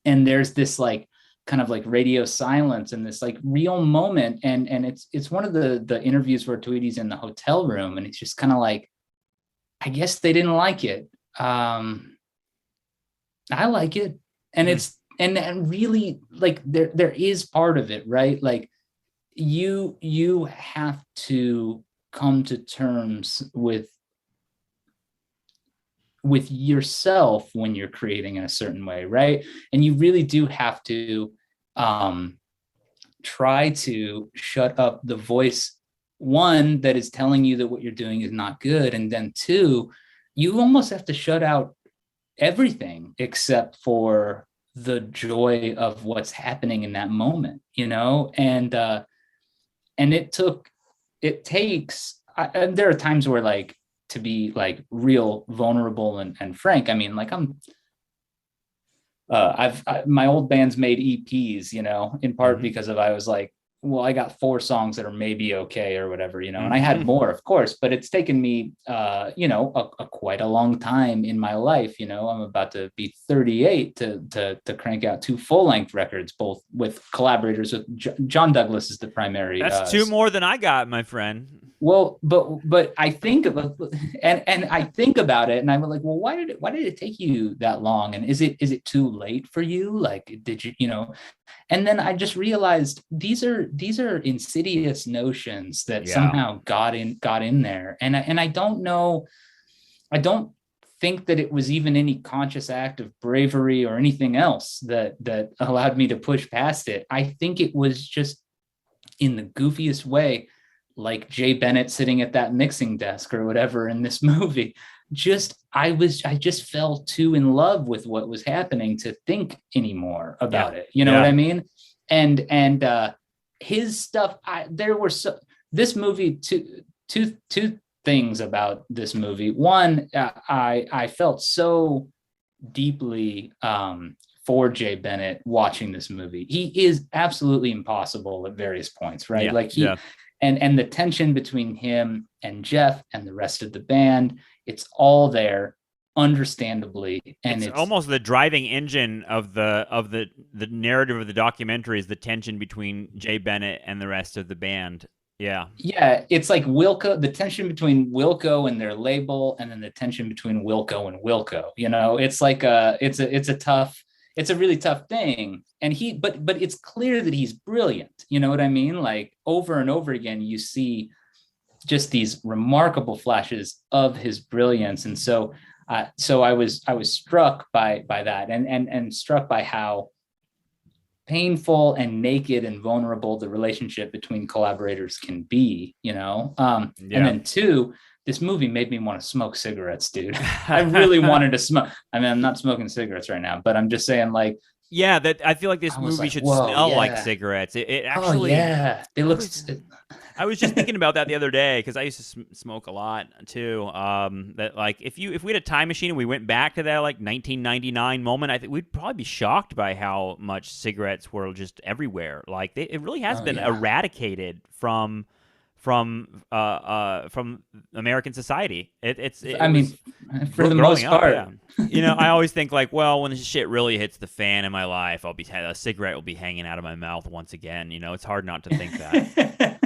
there's this like kind of like radio silence and this like real moment, and it's one of the interviews where Tweedy's in the hotel room, and it's just kind of like, I guess they didn't like it. I like it, and it's and really, like, there is part of it, right? Like, you have to come to terms with yourself when you're creating in a certain way, right? And you really do have to try to shut up the voice, one, that is telling you that what you're doing is not good, and then two, you almost have to shut out everything except for the joy of what's happening in that moment, and and there are times where, like, to be like real vulnerable and frank, I mean, like, my old band's made EPs, in part because of, I was like, well, I got 4 songs that are maybe okay or whatever, and I had more, of course, but it's taken me, a quite a long time in my life. I'm about to be 38 to crank out 2 full-length records, both with collaborators with John Douglas is the primary. That's 2 more than I got, my friend. Well, but I think about, and I think about it, and I'm like, well, why did it take you that long? And is it too late for you? Like, did you, And then I just realized these are insidious notions that somehow got in there, and I don't know, I don't think that it was even any conscious act of bravery or anything else that allowed me to push past it. I think it was just in the goofiest way, like Jay Bennett sitting at that mixing desk or whatever in this movie. I just fell too in love with what was happening to think anymore about it. You know what I mean? And his stuff, this movie, two things about this movie. One, I felt so deeply for Jay Bennett watching this movie. He is absolutely impossible at various points, right? And the tension between him and Jeff and the rest of the band, it's all there, understandably. And it's almost the driving engine of the narrative of the documentary is the tension between Jay Bennett and the rest of the band. Yeah. It's like the tension between Wilco and their label, and then the tension between Wilco and Wilco. It's like it's a really tough thing. And but it's clear that he's brilliant. You know what I mean? Like, over and over again, you see just these remarkable flashes of his brilliance. And so I was struck by that, and struck by how painful and naked and vulnerable the relationship between collaborators can be, And then 2, this movie made me want to smoke cigarettes, dude. I really wanted to smoke. I mean, I'm not smoking cigarettes right now, but I'm just saying, like, that I feel like this movie should smell like cigarettes. It actually, it looks. I was just thinking about that the other day, because I used to smoke a lot too. That, like, if we had a time machine and we went back to that, like, 1999 moment, I think we'd probably be shocked by how much cigarettes were just everywhere. Like, it really has been eradicated from American society. For the most part. I always think, like, well, when this shit really hits the fan in my life, a cigarette will be hanging out of my mouth once again. It's hard not to think that.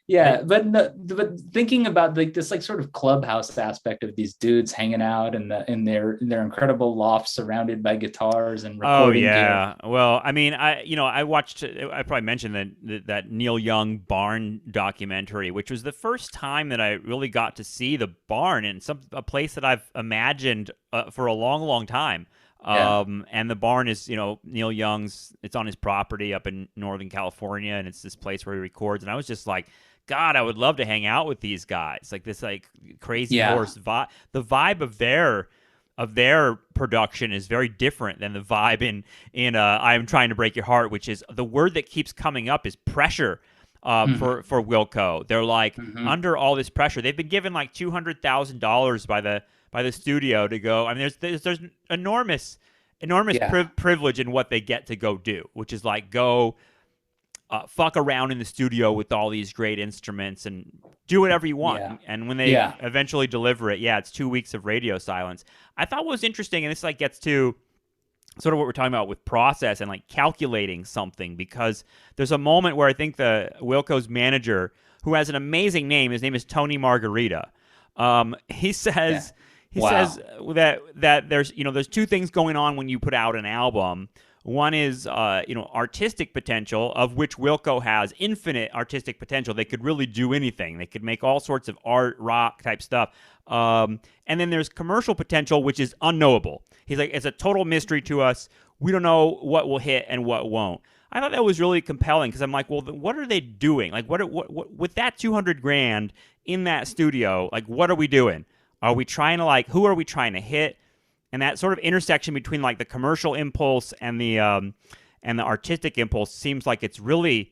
But thinking about, like, this, like, sort of clubhouse aspect of these dudes hanging out in their incredible loft surrounded by guitars and recording gear. Well, I mean, I watched, I probably mentioned that Neil Young barn documentary, which was the first time that I really got to see the barn in a place that I've imagined for a long, long time. And the barn is, Neil Young's, it's on his property up in Northern California, and it's this place where he records. And I was just like, God, I would love to hang out with these guys. Like, this, like, crazy horse vibe. The vibe of their production is very different than the vibe in I Am Trying to Break Your Heart, which is the word that keeps coming up is pressure. For Wilco, they're like under all this pressure. They've been given like $200,000 by the studio to go. I mean, there's enormous privilege in what they get to go do, which is like go fuck around in the studio with all these great instruments and do whatever you want. Yeah. And when they eventually deliver it, it's 2 weeks of radio silence. I thought what was interesting, and this like gets to sort of what we're talking about with process and like calculating something, because there's a moment where I think the Wilco's manager, who has an amazing name, his name is Tony Margarita. He says that there's 2 things going on when you put out an album. One is artistic potential, of which Wilco has infinite artistic potential. They could really do anything. They could make all sorts of art, rock type stuff. And then there's commercial potential, which is unknowable. He's like, it's a total mystery to us. We don't know what will hit and what won't. I thought that was really compelling because I'm like, well, what are they doing? Like, what with that 200 grand in that studio? Like, what are we doing? Are we trying to who are we trying to hit? And that sort of intersection between like the commercial impulse and the artistic impulse seems like it's really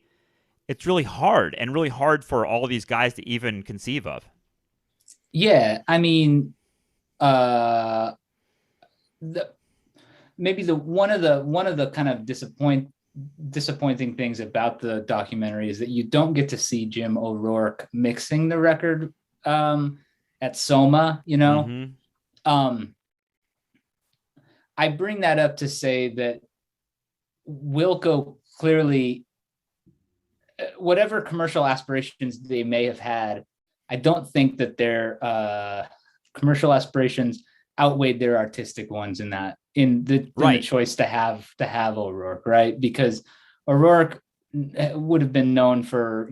hard and really hard for all these guys to even conceive of. Yeah, I mean, uh, the maybe the one of the kind of disappointing things about the documentary is that you don't get to see Jim O'Rourke mixing the record at Soma. I bring that up to say that Wilco clearly, whatever commercial aspirations they may have had, I don't think that their commercial aspirations outweighed their artistic ones in the choice to have O'Rourke, right? Because O'Rourke would have been known for,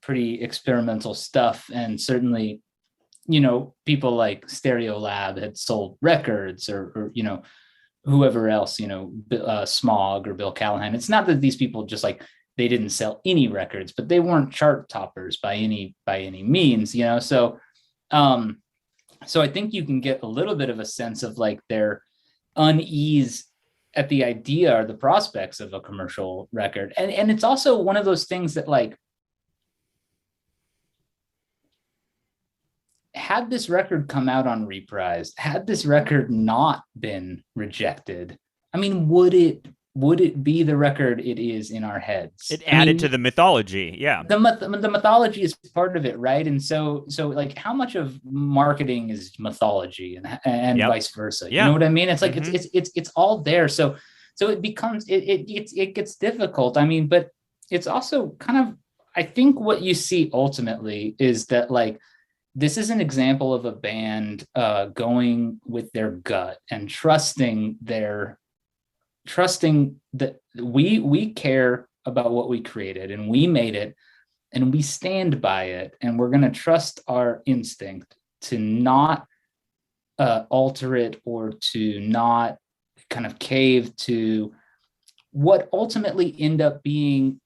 pretty experimental stuff, and certainly, people like Stereolab had sold records, or whoever else, Smog or Bill Callahan. It's not that these people just they didn't sell any records, but they weren't chart toppers by any means, So I think you can get a little bit of a sense of their unease at the idea or the prospects of a commercial record. And it's also one of those things that had this record come out on Reprise, had this record not been rejected, I mean, would it be the record it is in our heads? It added to the mythology. Yeah. The mythology is part of it, right? And so how much of marketing is mythology and Yep. vice versa? Yeah. You know what I mean? It's it's all there. So it becomes it gets difficult. I mean, but it's also kind of, I think what you see ultimately is that this is an example of a band going with their gut and trusting that we care about what we created and we made it and we stand by it, and we're going to trust our instinct to not alter it or to not kind of cave to what ultimately end up being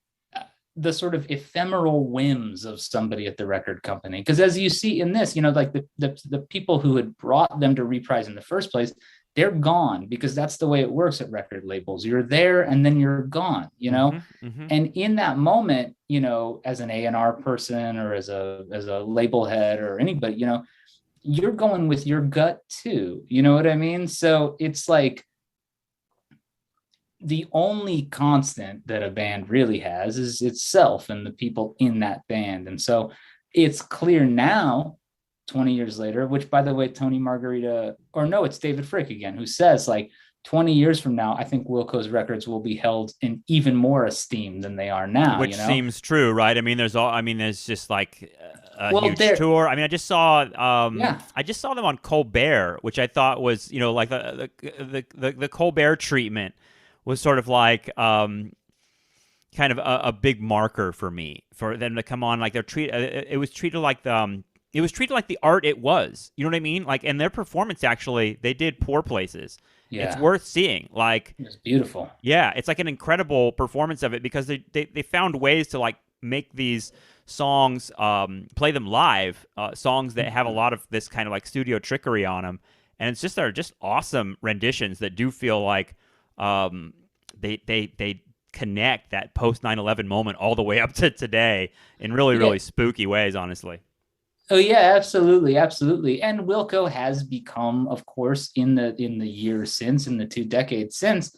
the sort of ephemeral whims of somebody at the record company. Because as you see in this, the people who had brought them to Reprise in the first place, they're gone, because that's the way it works at record labels. You're there and then you're gone, And in that moment, as an A&R person or as a label head or anybody, you're going with your gut too. You know what I mean? So it's the only constant that a band really has is itself and the people in that band. And so it's clear now, 20 years later, which, by the way, Tony Margarita, or no, it's David Frick again, who says 20 years from now, I think Wilco's records will be held in even more esteem than they are now. Which seems true, right? I mean, there's just a huge tour. I mean, I just saw them on Colbert, which I thought was, the Colbert treatment was sort of kind of a big marker for me, for them to come on. It was treated like the art it was. You know what I mean? And their performance, actually, they did Poor Places. Yeah. It's worth seeing. It was beautiful. Yeah, it's an incredible performance of it, because they found ways to make these songs, play them live, songs that have a lot of this kind of studio trickery on them, and they're just awesome renditions that do feel like they connect that post 9/11 moment all the way up to today in really spooky ways, honestly. Oh yeah, absolutely. And Wilco has become, of course, in the years since, in the 2 decades since,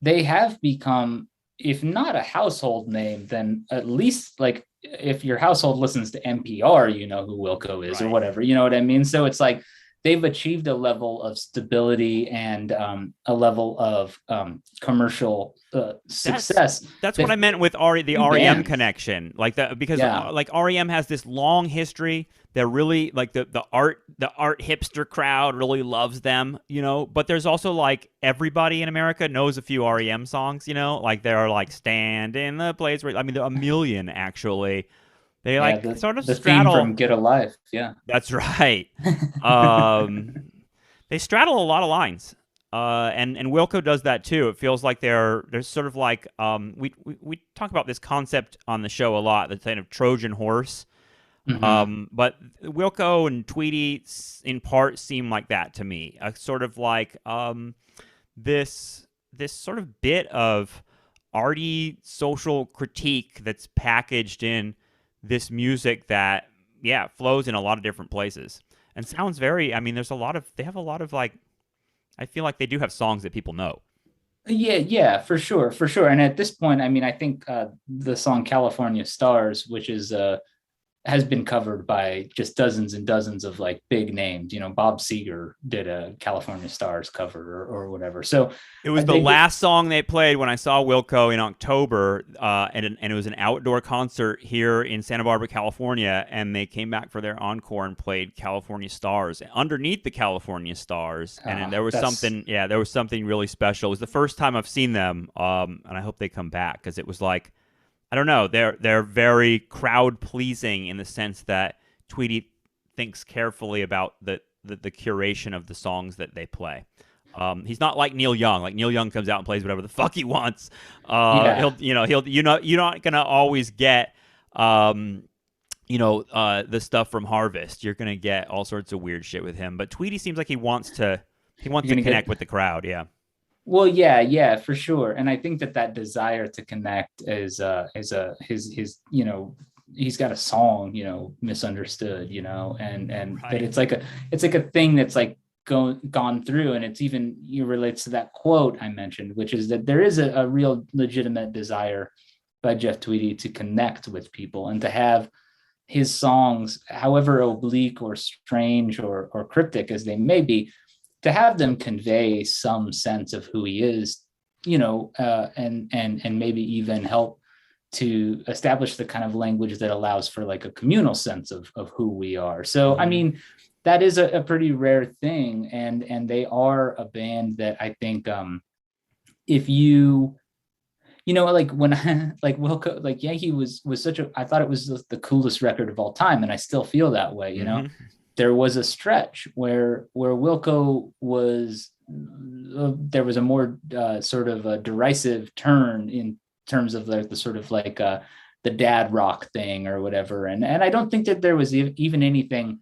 they have become, if not a household name, then at least if your household listens to NPR, you know who Wilco is, right, or whatever. You know what I mean? So it's they've achieved a level of stability and a level of commercial success. That's what I meant with the REM connection, because REM has this long history. They're really the art hipster crowd really loves them, But there's also everybody in America knows a few REM songs, There are Stand in the Place where, I mean, there are a million actually. They sort of the straddle theme from Get a Life. Yeah, that's right. They straddle a lot of lines. And Wilco does that too. It feels like there's sort of like we talk about this concept on the show a lot, the kind of Trojan horse. Hmm. But Wilco and Tweety in part seem like that to me. A sort of like this sort of bit of arty social critique that's packaged in this music that flows in a lot of different places and sounds very. I mean, they have a lot of like. I feel like they do have songs that people know. Yeah, yeah, for sure, for sure. And at this point, I mean, I think the song "California Stars," which is has been covered by just dozens and dozens of like big names. You know, Bob Seger did a California Stars cover or whatever. So It was the they did. last song they played when I saw Wilco in October, and it was an outdoor concert here in Santa Barbara, California, and they came back for their encore and played California Stars. Underneath the California Stars, and there was That's something really special. It was the first time I've seen them, and I hope they come back because it was like, I don't know, they're very crowd pleasing in the sense that Tweety thinks carefully about the curation of the songs that they play. He's not like Neil Young. Like Neil Young comes out and plays whatever the fuck he wants. yeah. You're not gonna always get the stuff from Harvest. You're gonna get all sorts of weird shit with him. But Tweety seems like he wants You're to gonna connect get. with the crowd. Yeah. Well, yeah, yeah, for sure. And I think that desire to connect is a his he's got a song, misunderstood, and that Right. it's like a thing that's like gone through, and it's even relates to that quote I mentioned, which is that there is a real legitimate desire by Jeff Tweedy to connect with people and to have his songs, however oblique or strange or cryptic as they may be, to have them convey some sense of who he is, and maybe even help to establish the kind of language that allows for like a communal sense of who we are. So, I Mm-hmm. mean, that is a pretty rare thing, and they are a band that I think if like when I like Wilco, like Yankee was such a, I thought it was the coolest record of all time, and I still feel that way. Mm-hmm. There was a stretch where Wilco was there was a more sort of a derisive turn in terms of like the sort of like the dad rock thing or whatever, and I don't think that there was even anything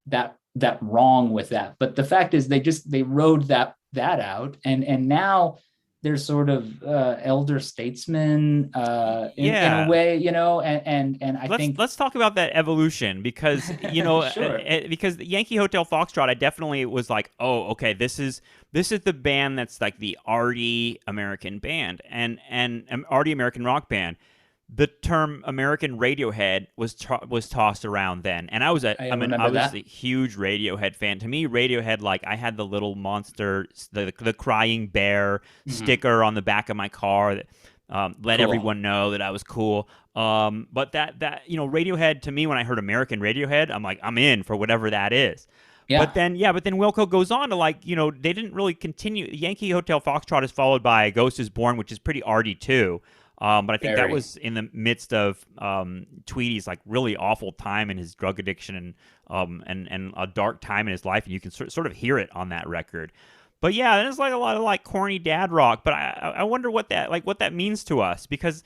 that wrong with that, but the fact is they rode that out, and now they're sort of elder statesmen in a Yeah. way, and I think Let's talk about that evolution because sure. because the Yankee Hotel Foxtrot, I definitely was like, oh, okay, this is the band that's like the arty American band and arty American rock band. The term American Radiohead was tossed around then, and I I remember was that. a huge Radiohead fan. To me, Radiohead, like I had the little monster, the crying bear Mhm. sticker on the back of my car that let Cool. everyone know that I was cool. But Radiohead to me, when I heard American Radiohead, I'm like, I'm in for whatever that is. Yeah, But then Wilco goes on to like, they didn't really continue. Yankee Hotel Foxtrot is followed by Ghost is Born, which is pretty arty too. But I think that very. was in the midst of Tweedy's like really awful time in his drug addiction and a dark time in his life, and you can sort of hear it on that record. But yeah, there's like a lot of like corny dad rock. But I wonder what that means to us because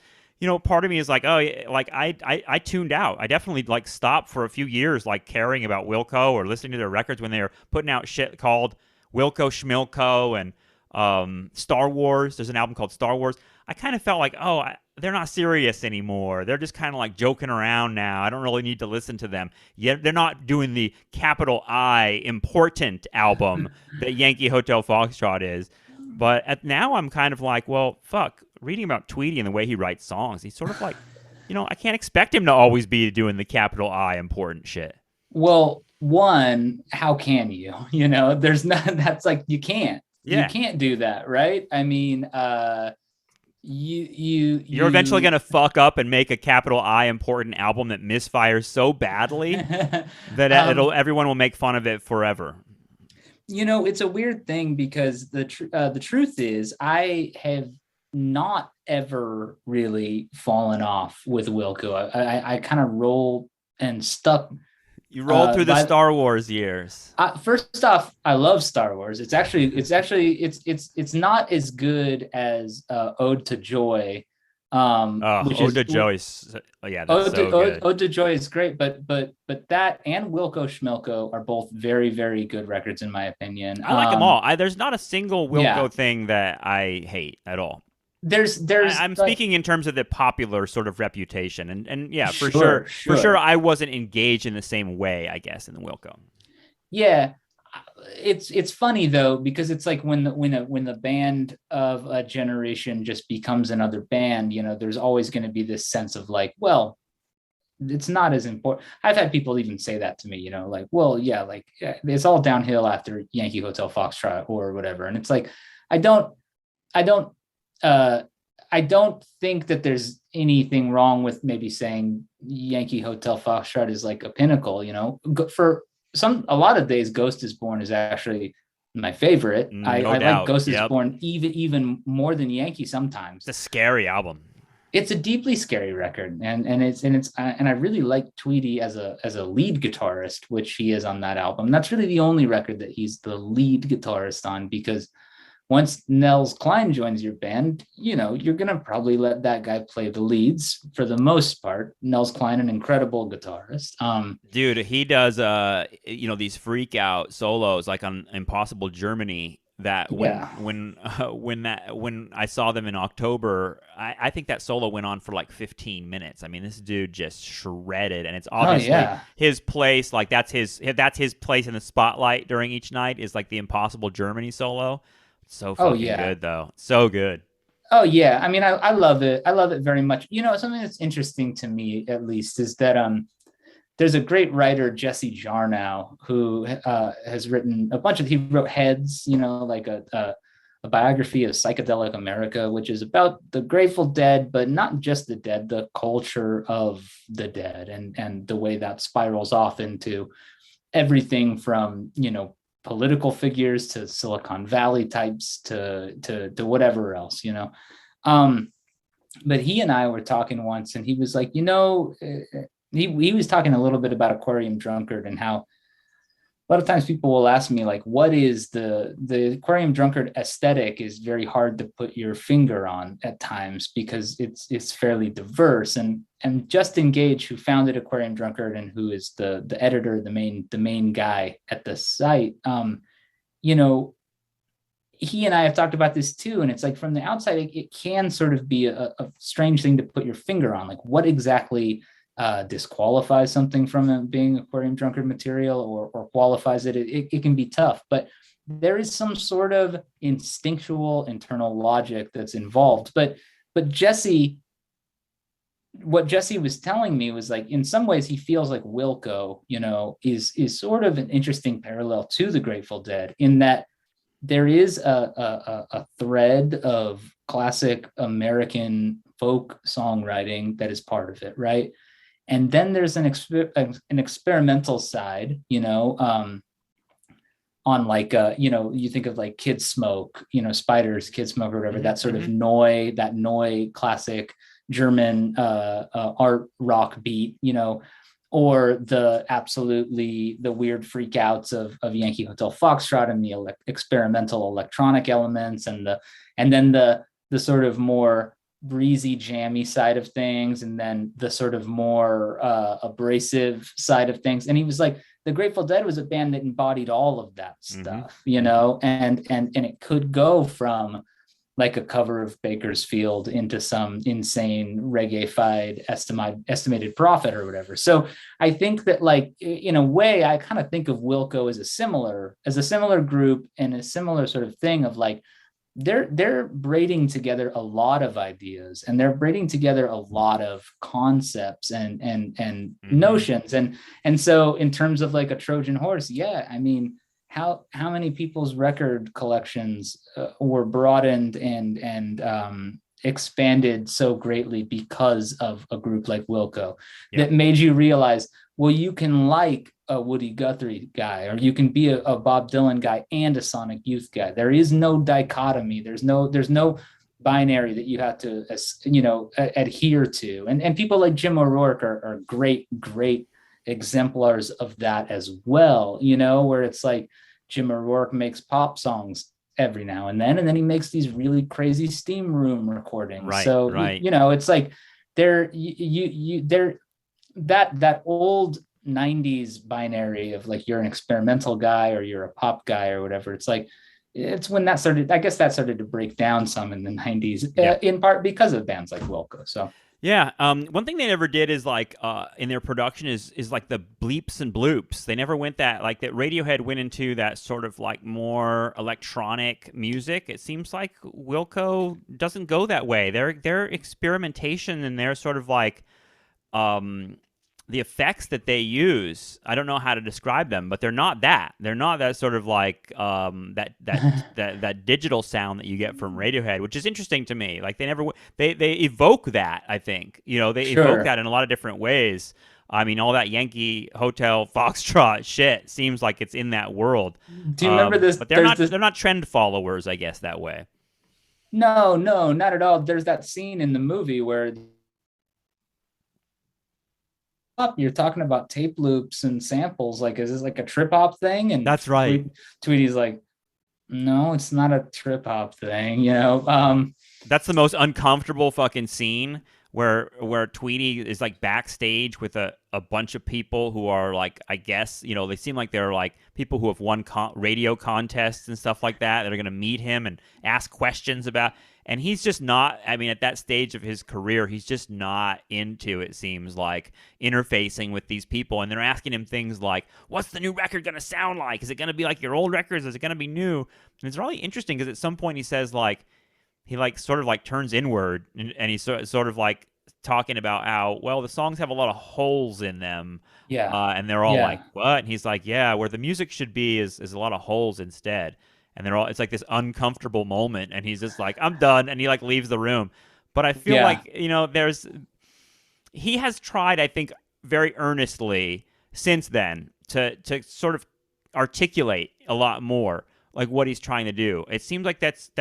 part of me is like, oh, like I tuned out. I definitely like stopped for a few years like caring about Wilco or listening to their records when they were putting out shit called Wilco Schmilco and Star Wars. There's an album called Star Wars. I kind of felt like, oh, they're not serious anymore. They're just kind of like joking around now. I don't really need to listen to them. Yet they're not doing the capital I important album that Yankee Hotel Foxtrot is. But now I'm kind of like, well, fuck. Reading about Tweety and the way he writes songs, he's sort of like, I can't expect him to always be doing the capital I important shit. Well, one, how can you? There's not. That's like you Yeah. can't do that, right? I mean, You're eventually you going to fuck up and make a capital I important album that misfires so badly that um, everyone will make fun of it forever. it's a weird thing because the truth is I have not ever really fallen off with Wilco. I kind of roll and stuck You rolled through the By Star Wars years. First off, I love Star Wars. It's not as good as Ode to Joy, Oh, which Ode is to Joy is, yeah, that's so good. Ode to Joy is great, but that and Wilco Schmilko are both very, very good records in my opinion. I like them all. There's not a single Yeah, Wilco thing that I hate at all. there's I'm like speaking in terms of the popular sort of reputation, and yeah, sure, for sure, sure. I wasn't engaged in the same way, I guess, in the Wilco. Yeah, it's funny though because it's like when the band of a generation just becomes another band, there's always going to be this sense of like, well, it's not as important. I've had people even say that to me, like, well, yeah, like it's all downhill after Yankee Hotel Foxtrot or whatever, and it's like, I don't, I don't, uh, I don't think that there's anything wrong with maybe saying Yankee Hotel Foxtrot is like a pinnacle, for a lot of days Ghost is Born is actually my favorite. No I like doubt. Ghost is Yep, Born even more than Yankee it's sometimes. a scary album. It's a deeply scary record, and I really like Tweedy as a lead guitarist, which he is on that album. That's really the only record that he's the lead guitarist on, because once Nels Cline joins your band, you're gonna probably let that guy play the leads for the most part. Nels Cline, an incredible guitarist. Dude, he does these freak out solos like on Impossible Germany that Yeah. when I saw them in October, I think that solo went on for like 15 minutes. I mean, this dude just shredded, and it's Oh obviously yeah. his place, like that's his place in the spotlight during each night is like the Impossible Germany solo. So Oh fucking yeah. good though. So good. Oh yeah. I mean, I love it. I love it very much. Something that's interesting to me, at least, is that there's a great writer, Jesse Jarnow, who has written a bunch of. He wrote Heads, like a biography of psychedelic America, which is about the Grateful Dead, but not just the dead, the culture of the dead, and the way that spirals off into everything from political figures to Silicon Valley types to whatever else. Um, but he and I were talking once, and he was like, he was talking a little bit about Aquarium Drunkard and how a lot of times people will ask me like, what is the Aquarium Drunkard aesthetic is very hard to put your finger on at times because it's fairly diverse. And Justin Gage, who founded Aquarium Drunkard and who is the editor, the main guy at the site, he and I have talked about this too. And it's like from the outside, it can sort of be a strange thing to put your finger on, like what exactly disqualifies something from being Aquarium Drunkard material or qualifies it. It can be tough, but there is some sort of instinctual internal logic that's involved. But what Jesse was telling me was like, in some ways he feels like Wilco, is sort of an interesting parallel to the Grateful Dead in that there is a thread of classic American folk songwriting that is part of it, right? And then there's an experimental side, on like you think of like Kid Smoke, Spiders, Kid Smoke, or whatever, that sort of Neu classic German art rock beat, or the weird freakouts of Yankee Hotel Foxtrot and the experimental electronic elements, and then the sort of more breezy jammy side of things, and then the sort of more abrasive side of things. And he was like, the Grateful Dead was a band that embodied all of that stuff, and it could go from like a cover of Bakersfield into some insane reggae-fied estimated prophet or whatever. So I think that, like, in a way, I kind of think of Wilco as a similar group and a similar sort of thing of like, they're braiding together a lot of ideas, and they're braiding together a lot of concepts and notions. And so in terms of like a Trojan horse, yeah, I mean, how many people's record collections were broadened and expanded so greatly because of a group like Wilco that made you realize, well, you can like a Woody Guthrie guy, or you can be a Bob Dylan guy and a Sonic Youth guy. There is no dichotomy. There's no binary that you have to adhere to. And people like Jim O'Rourke are great exemplars of that as well, where it's like Jim O'Rourke makes pop songs every now and then he makes these really crazy steam room recordings. Right, So right. it's like they're that old 90s binary of like you're an experimental guy or you're a pop guy or whatever. It's like it's when that started, I guess that started to break down some in the 90s, in part because of bands like Wilco. So yeah, one thing they never did is like in their production is like the bleeps and bloops. They never went that, like that Radiohead went into that sort of like more electronic music. It seems like Wilco doesn't go that way. Their experimentation and their sort of like the effects that they use, I don't know how to describe them, but they're not that. They're not that sort of like that digital sound that you get from Radiohead, which is interesting to me. Like they evoke that. I think they evoke that in a lot of different ways. I mean, all that Yankee Hotel Foxtrot shit seems like it's in that world. Do you remember this? But they're not trend followers, I guess, that way. No, not at all. There's that scene in the movie where you're talking about tape loops and samples. Like, is this like a trip hop thing? And that's right. Tweedy's like, no, it's not a trip hop thing. That's the most uncomfortable fucking scene where Tweedy is like backstage with a bunch of people who are like, I guess, they seem like they're like people who have won radio contests and stuff like that are going to meet him and ask questions about. And he's just not, I mean, at that stage of his career, he's just not into, it seems like, interfacing with these people. And they're asking him things like, what's the new record going to sound like? Is it going to be like your old records? Is it going to be new? And it's really interesting because at some point he says, like, he like sort of like turns inward and he's sort of like talking about how, well, the songs have a lot of holes in them. Yeah. And they're all like, what? And he's like, yeah, where the music should be is a lot of holes instead. And they're all, it's like this uncomfortable moment, and he's just like, I'm done, and he like leaves the room. But I feel like, he has tried, I think, very earnestly since then to sort of articulate a lot more like what he's trying to do. It seems like that's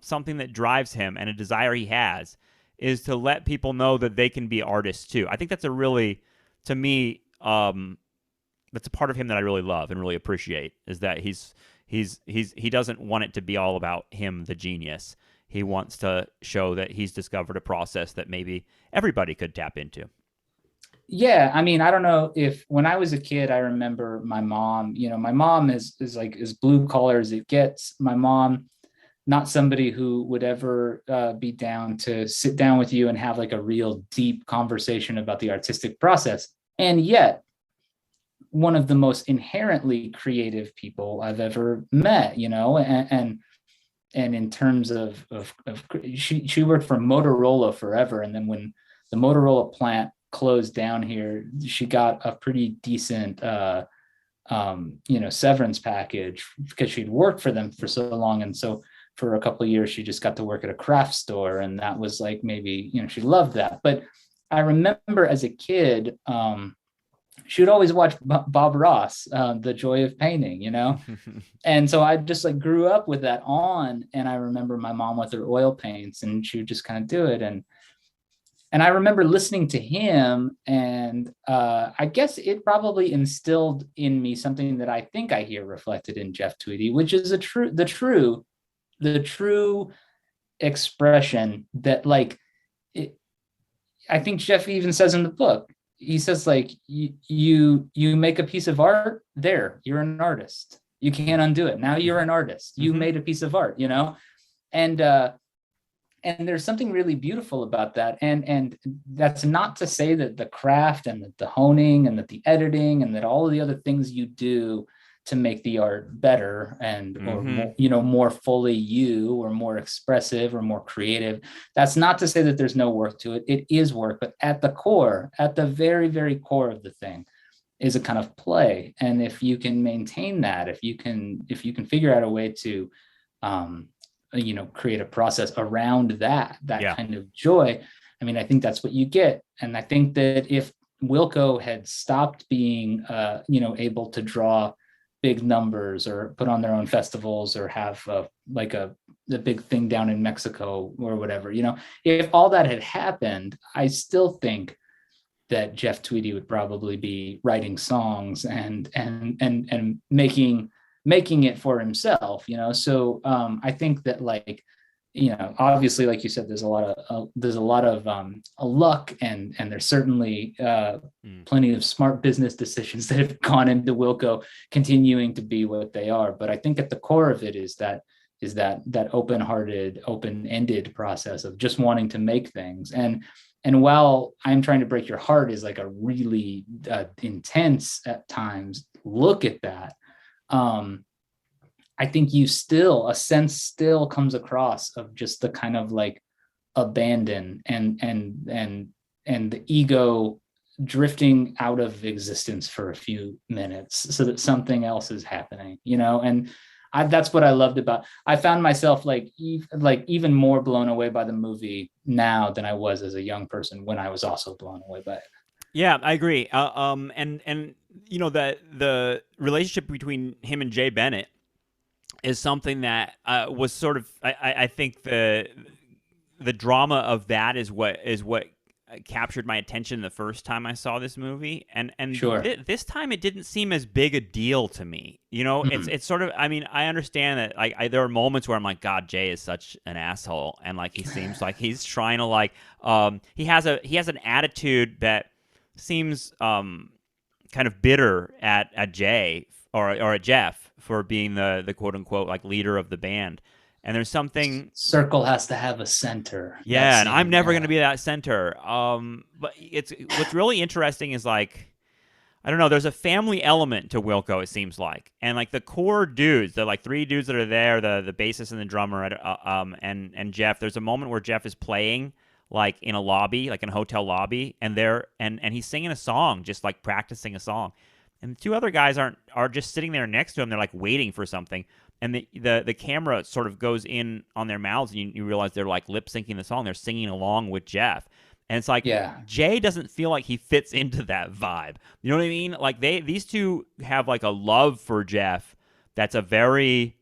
something that drives him, and a desire he has is to let people know that they can be artists too. I think that's a really, to me, that's a part of him that I really love and really appreciate, is that he doesn't want it to be all about him, the genius. He wants to show that he's discovered a process that maybe everybody could tap into. Yeah, I mean, I don't know if when I was a kid, I remember my mom. My mom is like as blue collar as it gets. My mom, not somebody who would ever be down to sit down with you and have like a real deep conversation about the artistic process, and yet one of the most inherently creative people I've ever met, and in terms of she worked for Motorola forever. And then when the Motorola plant closed down here, she got a pretty decent, severance package because she'd worked for them for so long. And so for a couple of years, she just got to work at a craft store. And that was like, maybe, she loved that. But I remember as a kid, she would always watch Bob Ross, The Joy of Painting, and so I just like grew up with that on. And I remember my mom with her oil paints, and she would just kind of do it. And I remember listening to him, and I guess it probably instilled in me something that I think I hear reflected in Jeff Tweedy, which is the true expression that, like, I think Jeff even says in the book. He says, like, you make a piece of art, there, you're an artist. You can't undo it. Now you're an artist. You made a piece of art, and there's something really beautiful about that. And that's not to say that the craft and the honing and that the editing and that all of the other things you do to make the art better and or more fully you, or more expressive or more creative. That's not to say that there's no work to it. It is work, but at the core, at the very, very core of the thing is a kind of play. And if you can maintain that, if you can figure out a way to create a process around that kind of joy, I mean, I think that's what you get. And I think that if Wilco had stopped being able to draw big numbers or put on their own festivals or have the big thing down in Mexico or whatever, if all that had happened, I still think that Jeff Tweedy would probably be writing songs and making it for himself, you know. So I think that, like, you know, obviously, like you said, there's a lot of luck, and there's certainly plenty of smart business decisions that have gone into Wilco continuing to be what they are. But I think at the core of it is that open-hearted, open-ended process of just wanting to make things. And while I'm Trying to Break Your Heart is like a really intense at times look at that, I think a sense still comes across of just the kind of like abandon and the ego drifting out of existence for a few minutes so that something else is happening, you know. And that's what I loved about. I found myself like even more blown away by the movie now than I was as a young person when I was also blown away by it. Yeah, I agree. And you know, the relationship between him and Jay Bennett is something that was sort of, I think the drama of that is what captured my attention the first time I saw this movie, and Sure. This time it didn't seem as big a deal to me. You know, Mm-hmm. it's sort of, I mean, I understand that, like, there are moments where I'm like, God, Jay is such an asshole, and like he seems like he's trying to like he has an attitude that seems kind of bitter at Jay or at Jeff for being the quote unquote like leader of the band. And there's something, Circle has to have a center. yeah, and I'm never going to be that center. But it's what's really interesting is, like, I don't know, there's a family element to Wilco, it seems like. And like the core dudes, the like three dudes that are there, the bassist and the drummer, and Jeff, there's a moment where Jeff is playing like in a lobby, like in a hotel lobby, and he's singing a song, just like practicing a song. And the two other guys are just sitting there next to him. They're like waiting for something. And the camera sort of goes in on their mouths, and you realize they're like lip syncing the song. They're singing along with Jeff. And it's like, Yeah. Jay doesn't feel like he fits into that vibe. You know what I mean? Like these two have like a love for Jeff that's a very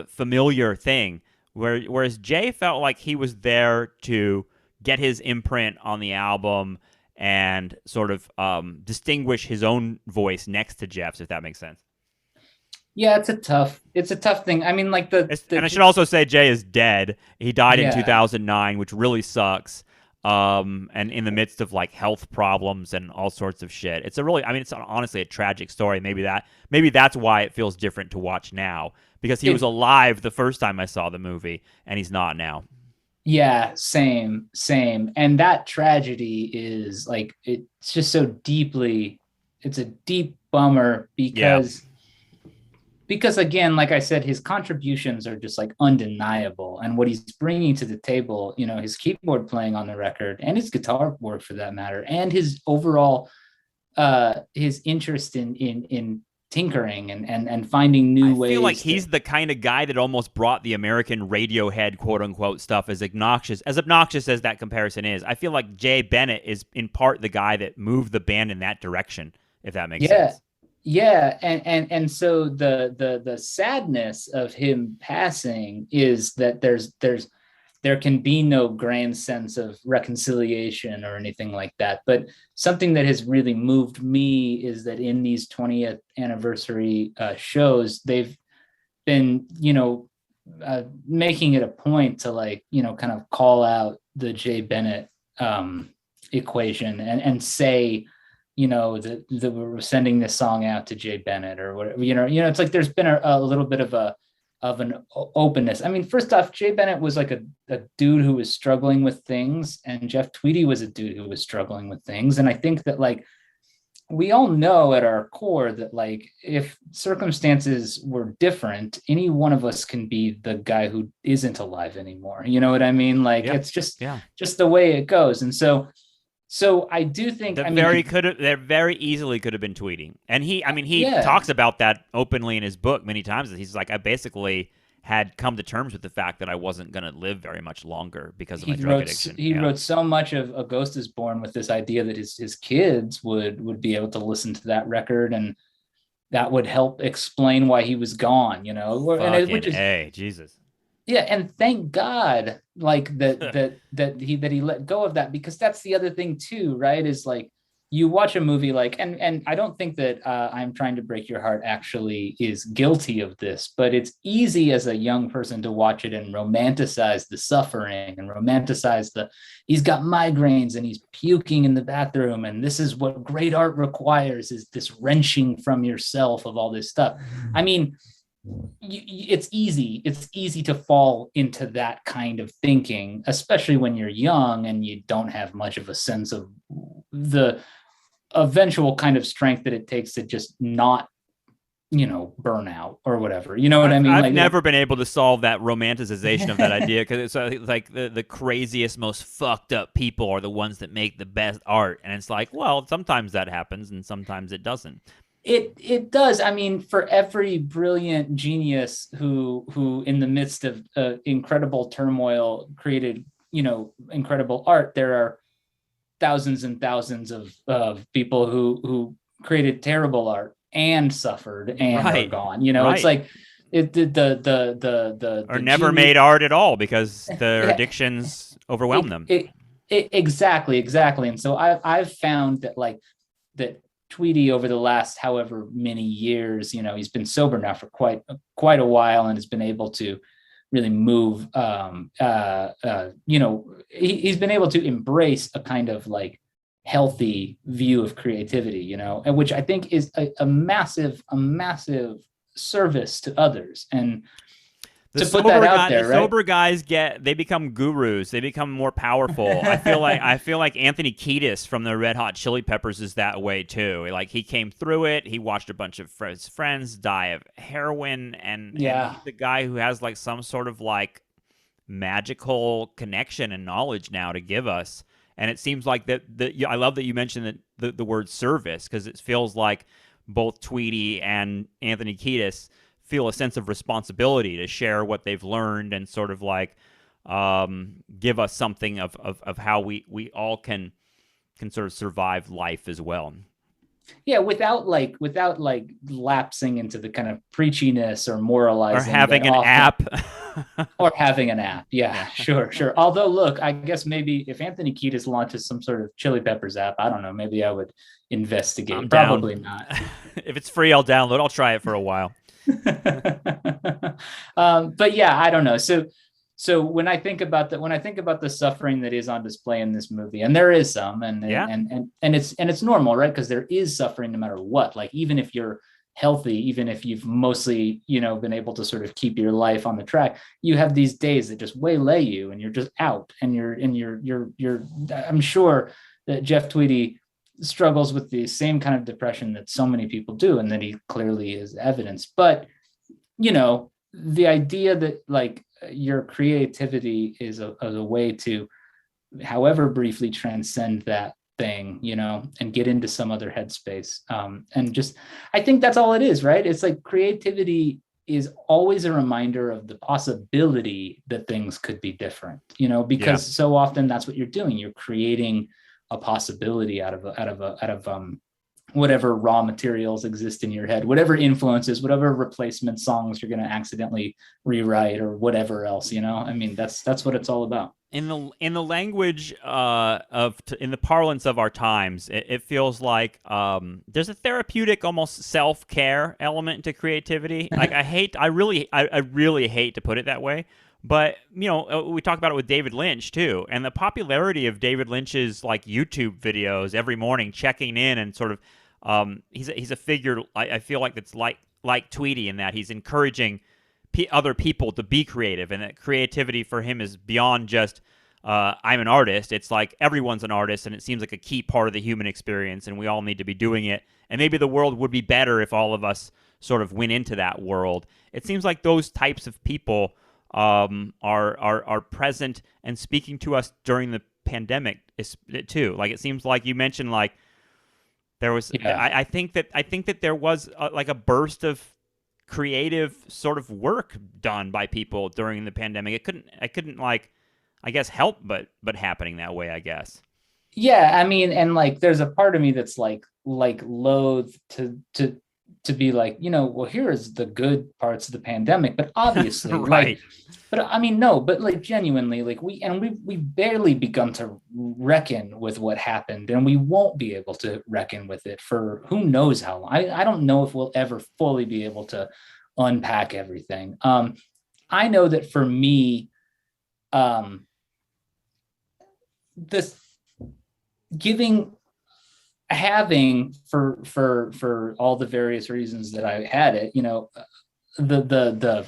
familiar thing. Whereas Jay felt like he was there to get his imprint on the album and sort of distinguish his own voice next to Jeff's, if that makes sense. Yeah, it's a tough thing. I mean, like and I should also say Jay is dead. He died in Yeah. 2009, which really sucks. And in the midst of like health problems and all sorts of shit. It's it's honestly a tragic story. Maybe that's why it feels different to watch now, because he was alive the first time I saw the movie and he's not now. Yeah, same. And that tragedy is like, it's just so deeply, it's a deep bummer because again, like I said, his contributions are just like undeniable, and what he's bringing to the table, you know, his keyboard playing on the record and his guitar work for that matter, and his overall his interest in tinkering and finding new ways. I feel like he's the kind of guy that almost brought the American Radiohead quote unquote stuff, as obnoxious as that comparison is. I feel like Jay Bennett is in part the guy that moved the band in that direction, if that makes sense. Yeah, and so the sadness of him passing is that there can be no grand sense of reconciliation or anything like that. But something that has really moved me is that in these 20th anniversary shows, they've been, you know, making it a point to, like, you know, kind of call out the Jay Bennett equation and say, you know, that we're sending this song out to Jay Bennett or whatever, you know, it's like there's been a little bit of an openness. I mean, first off, Jay Bennett was like a dude who was struggling with things, and Jeff Tweedy was a dude who was struggling with things. And I think that, like, we all know at our core that, like, if circumstances were different, any one of us can be the guy who isn't alive anymore. You know what I mean? Like, it's just the way it goes. And so I do think there very easily could have been tweeting. And he talks about that openly in his book many times. He's like, I basically had come to terms with the fact that I wasn't going to live very much longer because of my drug addiction. He wrote so much of A Ghost Is Born with this idea that his kids would be able to listen to that record, and that would help explain why he was gone, you know. Jesus. Yeah, and thank God, like that he let go of that, because that's the other thing too, right? Is like you watch a movie like, and I don't think that I'm trying to break your heart actually is guilty of this, but it's easy as a young person to watch it and romanticize the suffering and romanticize the he's got migraines and he's puking in the bathroom, and this is what great art requires, is this wrenching from yourself of all this stuff. I mean, it's easy to fall into that kind of thinking, especially when you're young and you don't have much of a sense of the eventual kind of strength that it takes to just not, burn out or whatever, you know what I mean? I've Like, never been able to solve that romanticization of that idea, because it's like the craziest, most fucked up people are the ones that make the best art, and it's like, well, sometimes that happens and sometimes it doesn't. it does. I mean, for every brilliant genius who in the midst of incredible turmoil created, incredible art, there are thousands and thousands of people who created terrible art and suffered and are Right, gone. It's right. like Or the never genius. made art at all because their Yeah, addictions overwhelm it, them. it, exactly. And so I've found that, like, that Tweety over the last however many years, he's been sober now for quite a while and has been able to really move. He's been able to embrace a kind of like healthy view of creativity, and which I think is a massive service to others. And The to put that sober out guy, the there, right? sober guys they become gurus. They become more powerful. I feel like Anthony Kiedis from the Red Hot Chili Peppers is that way too. Like, he came through it. He watched a bunch of his friends die of heroin, and Yeah. he's the guy who has like some sort of like magical connection and knowledge now to give us. And it seems like that. I love that you mentioned the word service, because it feels like both Tweety and Anthony Kiedis feel a sense of responsibility to share what they've learned and sort of like give us something of how we all can sort of survive life as well. Yeah, without lapsing into the kind of preachiness or Or moralizing that having an often. app. Or having an app. Yeah, Yeah. sure. Although, look, I guess maybe if Anthony Kiedis launches some sort of Chili Peppers app, I don't know, maybe I would I'm investigate. down. Probably not. If it's free, I'll download. I'll try it for a while. But yeah, I don't know. So when I think about the suffering that is on display in this movie, and there is some, Yeah. and it's normal, right? Because there is suffering no matter what. Like, even if you're healthy, even if you've mostly, been able to sort of keep your life on the track, you have these days that just waylay you, and you're just out, and you're. I'm sure that Jeff Tweedy struggles with the same kind of depression that so many people do, and that he clearly is evidence. But the idea that, like, your creativity is a way to, however briefly, transcend that thing, and get into some other headspace. And just, I think that's all it is, right? It's like creativity is always a reminder of the possibility that things could be different, Yeah. because so often that's what you're doing. You're creating a possibility out of whatever raw materials exist in your head, whatever influences, whatever replacement songs you're going to accidentally rewrite, or whatever else. I mean, that's what it's all about. In the language in the parlance of our times, it feels like there's a therapeutic, almost self-care element to creativity. Like, I really hate to put it that way, but we talk about it with David Lynch too, and the popularity of David Lynch's like YouTube videos every morning, checking in and sort of he's a figure, I feel like, that's like Tweety, in that he's encouraging other people to be creative, and that creativity for him is beyond just I'm an artist. It's like everyone's an artist, and it seems like a key part of the human experience, and we all need to be doing it. And maybe the world would be better if all of us sort of went into that world. It seems like those types of people are present and speaking to us during the pandemic too. Like, it seems like you mentioned, like, there was Yeah. I think that there was like a burst of creative sort of work done by people during the pandemic. I couldn't like, I guess, help but happening that way, I guess. Yeah, I mean, and like, there's a part of me that's like loath to be like, well, here is the good parts of the pandemic, but obviously right. but I mean, no, but like genuinely, like we barely begun to reckon with what happened, and we won't be able to reckon with it for who knows how long. I don't know if we'll ever fully be able to unpack everything. I know that for me, this having for all the various reasons that I had it, the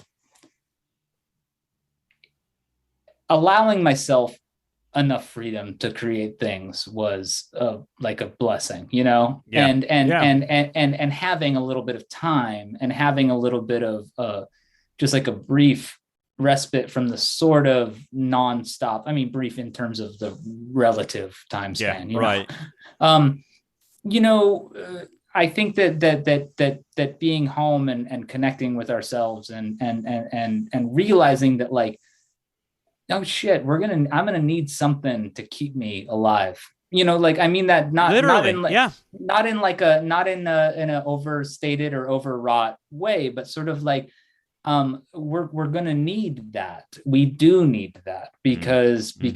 allowing myself enough freedom to create things was like a blessing, Yeah. and having a little bit of time and having a little bit of just like a brief respite from the sort of nonstop, I mean, brief in terms of the relative time span, right. I think that being home and connecting with ourselves and realizing that, like, oh shit, I'm gonna need something to keep me alive. Like, I mean that not in an overstated or overwrought way, but sort of like, we're gonna need that. We do need that because we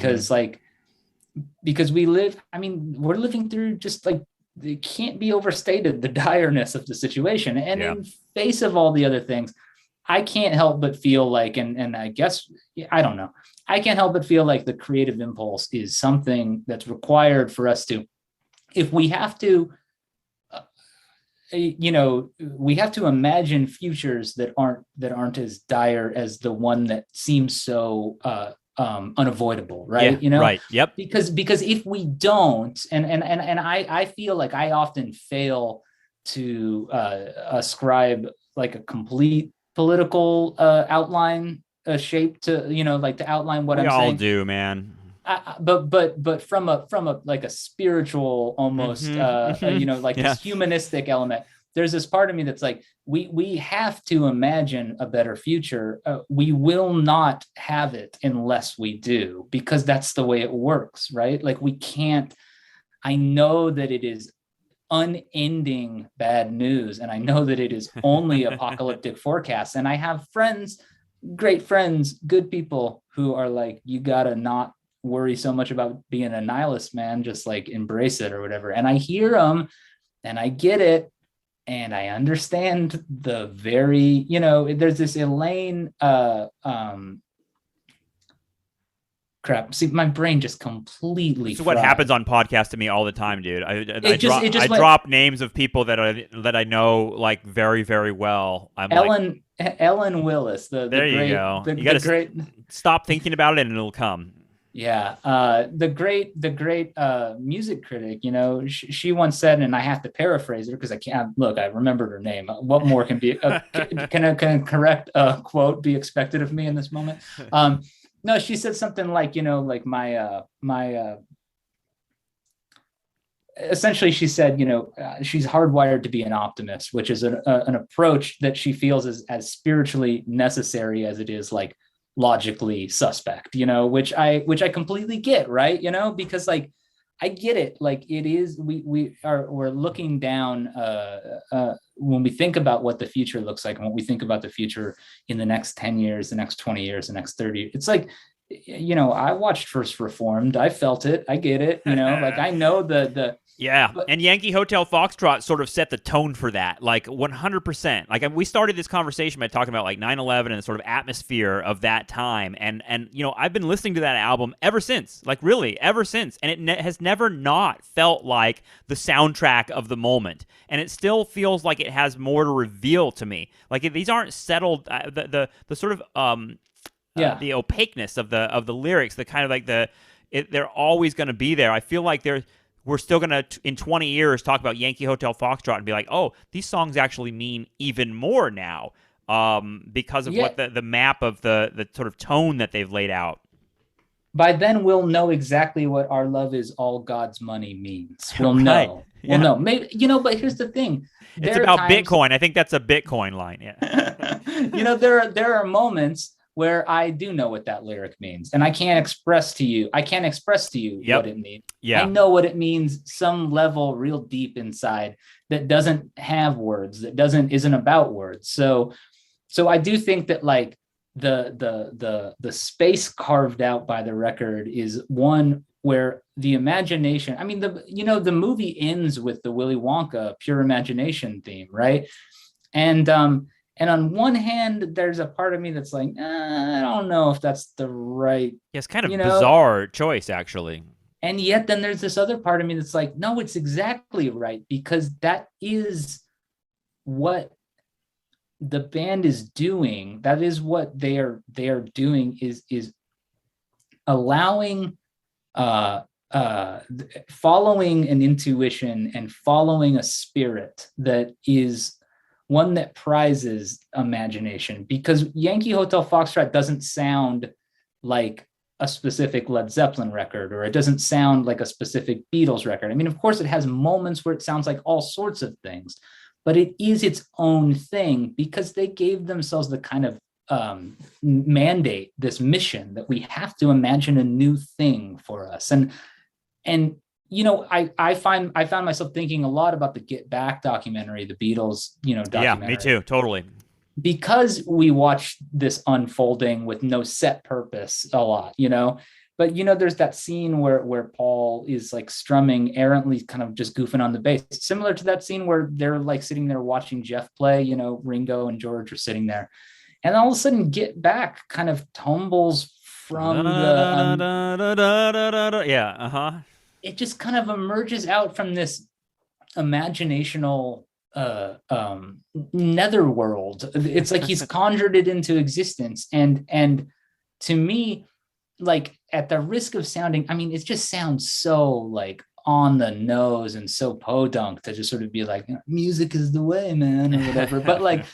live. I mean, we're living through just like, it can't be overstated, the direness of the situation. And in face of all the other things, I can't help but feel like, and I guess, I don't know, I can't help but feel like the creative impulse is something that's required for us to, if we have to, we have to imagine futures that aren't as dire as the one that seems so unavoidable, right? Right. Yep. Because if we don't, and I feel like I often fail to ascribe like a complete political outline, shape to, like to outline what I'm saying. We all do, man. But from a like a spiritual almost, this humanistic element, there's this part of me that's like, we have to imagine a better future. We will not have it unless we do, because that's the way it works, right? Like, we can't. I know that it is unending bad news, and I know that it is only apocalyptic forecasts, and I have friends, great friends, good people who are like, you gotta not worry so much about being a nihilist, man, just like embrace it or whatever. And I hear them and I get it, and I understand the very, there's this Elaine crap. See, my brain just completely. This is what happens on podcasts to me all the time, dude. I drop names of people that I know, like, very, very well. Ellen Willis. There you go. You got to stop thinking about it, and it'll come. Yeah, the great music critic. She once said, and I have to paraphrase her because I can't. Look, I remembered her name. What more can be? Can a correct quote be expected of me in this moment? No, she said something like, like my essentially she said, she's hardwired to be an optimist, which is an approach that she feels is as spiritually necessary as it is like logically suspect, which I completely get, right? Because like, I get it. Like, it is, we're looking down when we think about what the future looks like, and when we think about the future in the next 10 years, the next 20 years, the next 30, it's like, I watched First Reformed. I felt it. I get it. Like, I know the and Yankee Hotel Foxtrot sort of set the tone for that, like 100%. Like, we started this conversation by talking about like 9/11 and the sort of atmosphere of that time, and I've been listening to that album ever since, like really ever since, and it has never not felt like the soundtrack of the moment, and it still feels like it has more to reveal to me. Like, these aren't settled. The sort of the opaqueness of the lyrics, the kind of like they're always going to be there. I feel like we're still going to, in 20 years, talk about Yankee Hotel Foxtrot and be like, oh, these songs actually mean even more now, because of what the map of the sort of tone that they've laid out. By then, we'll know exactly what "Our Love Is All God's Money" means. We'll know. We'll know. Maybe, but here's the thing. It's about Bitcoin. I think that's a Bitcoin line. Yeah. There are moments where I do know what that lyric means, and I can't express to you what it means. I know what it means, some level real deep inside that doesn't have words, that isn't about words. So I do think that like the space carved out by the record is one where the imagination, I mean, the movie ends with the Willy Wonka pure imagination theme, right? And on one hand, there's a part of me that's like, I don't know if that's the right. Yeah, it's kind of bizarre choice, actually. And yet then there's this other part of me that's like, no, it's exactly right, because that is what the band is doing. That is what they are doing, is allowing following an intuition and following a spirit that is one that prizes imagination, because Yankee Hotel Foxtrot doesn't sound like a specific Led Zeppelin record, or it doesn't sound like a specific Beatles record. I mean, of course, it has moments where it sounds like all sorts of things, but it is its own thing because they gave themselves the kind of mandate, this mission that we have to imagine a new thing for us. And you know, I found myself thinking a lot about the Get Back documentary, the Beatles, documentary. Yeah, me too, totally. Because we watched this unfolding with no set purpose a lot, But there's that scene where Paul is like strumming errantly, kind of just goofing on the bass, similar to that scene where they're like sitting there watching Jeff play. Ringo and George are sitting there, and all of a sudden, Get Back kind of tumbles from the It just kind of emerges out from this imaginational netherworld. It's like he's conjured it into existence, and to me, like, at the risk of sounding, I mean, it just sounds so like on the nose and so podunk to just sort of be like, music is the way, man, or whatever. But like,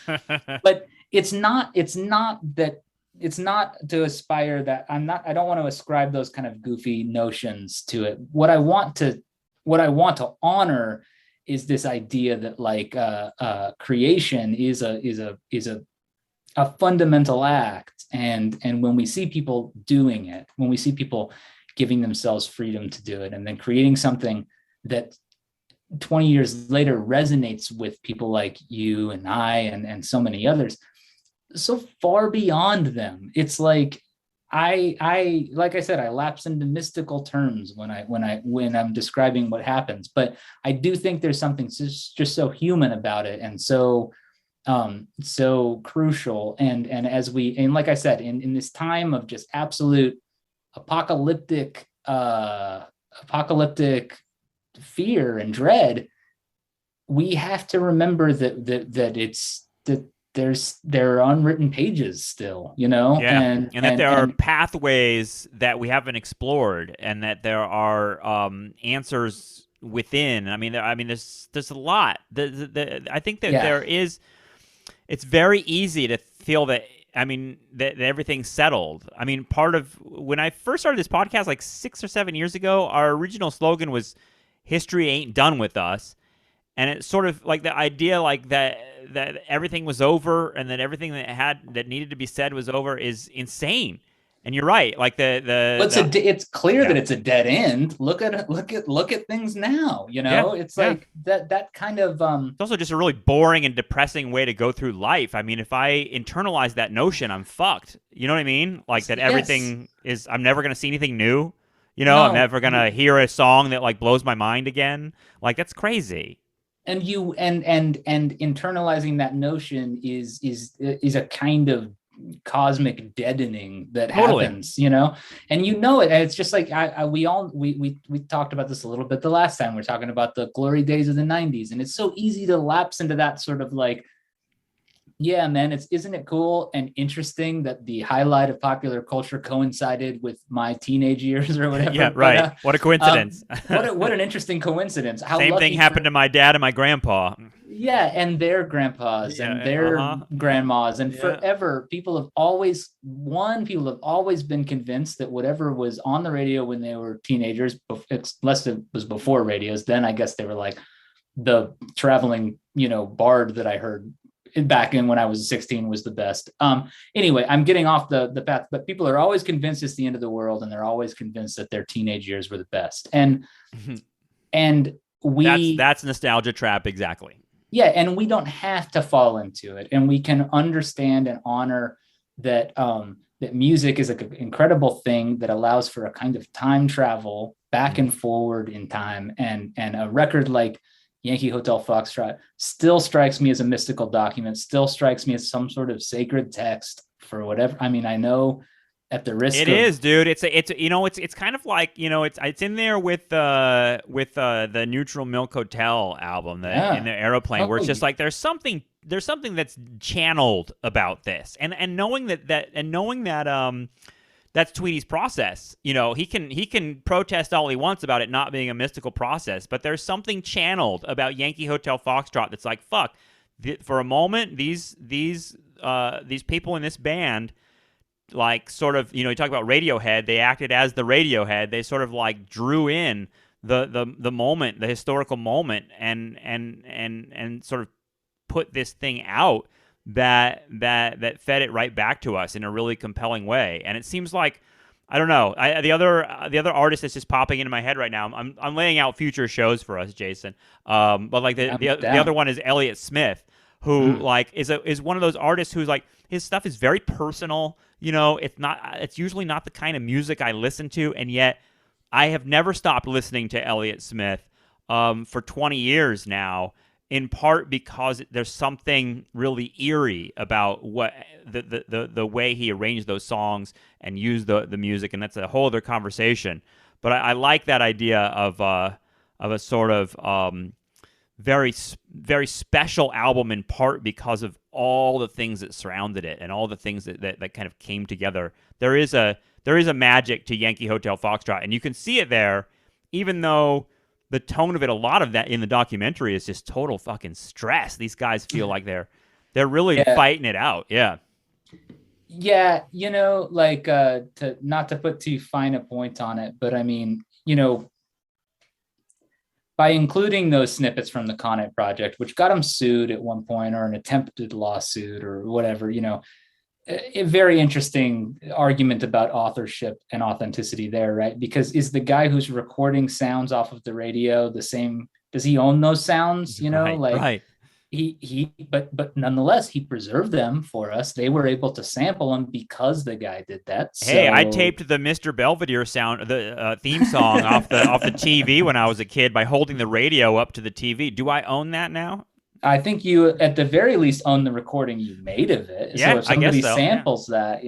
but it's not to aspire that I don't want to ascribe those kind of goofy notions to it. What I want to honor is this idea that like creation is a fundamental act. And when we see people doing it, when we see people giving themselves freedom to do it, and then creating something that 20 years later resonates with people like you and I and so many others, so far beyond them, it's like I like I said, I lapse into mystical terms when I'm describing what happens, but I do think there's something just so human about it, and so crucial. And like I said, in this time of just absolute apocalyptic fear and dread, we have to remember that there are unwritten pages still, and that there are pathways that we haven't explored, and that there are answers within. I mean, there's a lot. I think that there is. It's very easy to feel that. I mean, that everything's settled. I mean, part of when I first started this podcast, like 6 or 7 years ago, our original slogan was "History ain't done with us." And it's sort of like the idea, like that everything was over, and that everything that needed to be said was over, is insane. And you're right. Like it's clear that it's a dead end. Look at things now. It's like that kind of. It's also just a really boring and depressing way to go through life. I mean, if I internalize that notion, I'm fucked. You know what I mean? Like that everything is. I'm never going to see anything new. No. I'm never going to hear a song that like blows my mind again. Like that's crazy. And you and internalizing that notion is a kind of cosmic deadening that happens, and and it's just like we talked about this a little bit the last time. We're talking about the glory days of the 90s, and it's so easy to lapse into that sort of like, yeah, man, isn't it cool and interesting that the highlight of popular culture coincided with my teenage years or whatever? Yeah, right. But, what a coincidence. What an interesting coincidence. Same thing happened to my dad and my grandpa. Yeah, and their grandpas and their grandmas, and forever people have always been convinced that whatever was on the radio when they were teenagers, unless it was before radios, then I guess they were like the traveling, bard that I heard back in when I was 16 was the best. Anyway, I'm getting off the path, but people are always convinced it's the end of the world, and they're always convinced that their teenage years were the best. And that's nostalgia trap, exactly. Yeah, and we don't have to fall into it, and we can understand and honor that that music is an incredible thing that allows for a kind of time travel back and forward in time, and a record like Yankee Hotel Foxtrot still strikes me as a mystical document, still strikes me as some sort of sacred text for whatever. I mean, I know at the risk it is, dude. It's kind of like, it's in there with the Neutral Milk Hotel album, in the Aeroplane, where it's just like there's something that's channeled about this, and knowing that that's Tweedy's process. He can protest all he wants about it not being a mystical process, but there's something channeled about Yankee Hotel Foxtrot that's like, fuck, for a moment, these people in this band, like, sort of, you talk about Radiohead, they acted as the Radiohead. They sort of like drew in the moment, the historical moment, and sort of put this thing out that fed it right back to us in a really compelling way. And it seems like, I don't know, the other artist that's just popping into my head right now, I'm laying out future shows for us, Jason. But like the other one is Elliott Smith, who like is one of those artists who's like, his stuff is very personal. It's usually not the kind of music I listen to, and yet I have never stopped listening to Elliott Smith for 20 years now, in part because there's something really eerie about what the way he arranged those songs and used the music, and that's a whole other conversation. But I like that idea of a sort of very, very special album, in part because of all the things that surrounded it and all the things that kind of came together. There is a magic to Yankee Hotel Foxtrot, and you can see it there, even though the tone of it, a lot of that in the documentary, is just total fucking stress. These guys feel like they're really fighting it out. Yeah. Yeah, like to not to put too fine a point on it, but I mean, by including those snippets from the Con Ed project, which got him sued at one point, or an attempted lawsuit or whatever, a very interesting argument about authorship and authenticity there, right? Because is the guy who's recording sounds off of the radio the same? Does he own those sounds? Right. But nonetheless, he preserved them for us. They were able to sample them because the guy did that. Hey, I taped the Mr. Belvedere sound, the theme song off the TV when I was a kid by holding the radio up to the TV. Do I own that now? I think you, at the very least, own the recording you made of it. Yeah, so if somebody I guess so. samples that,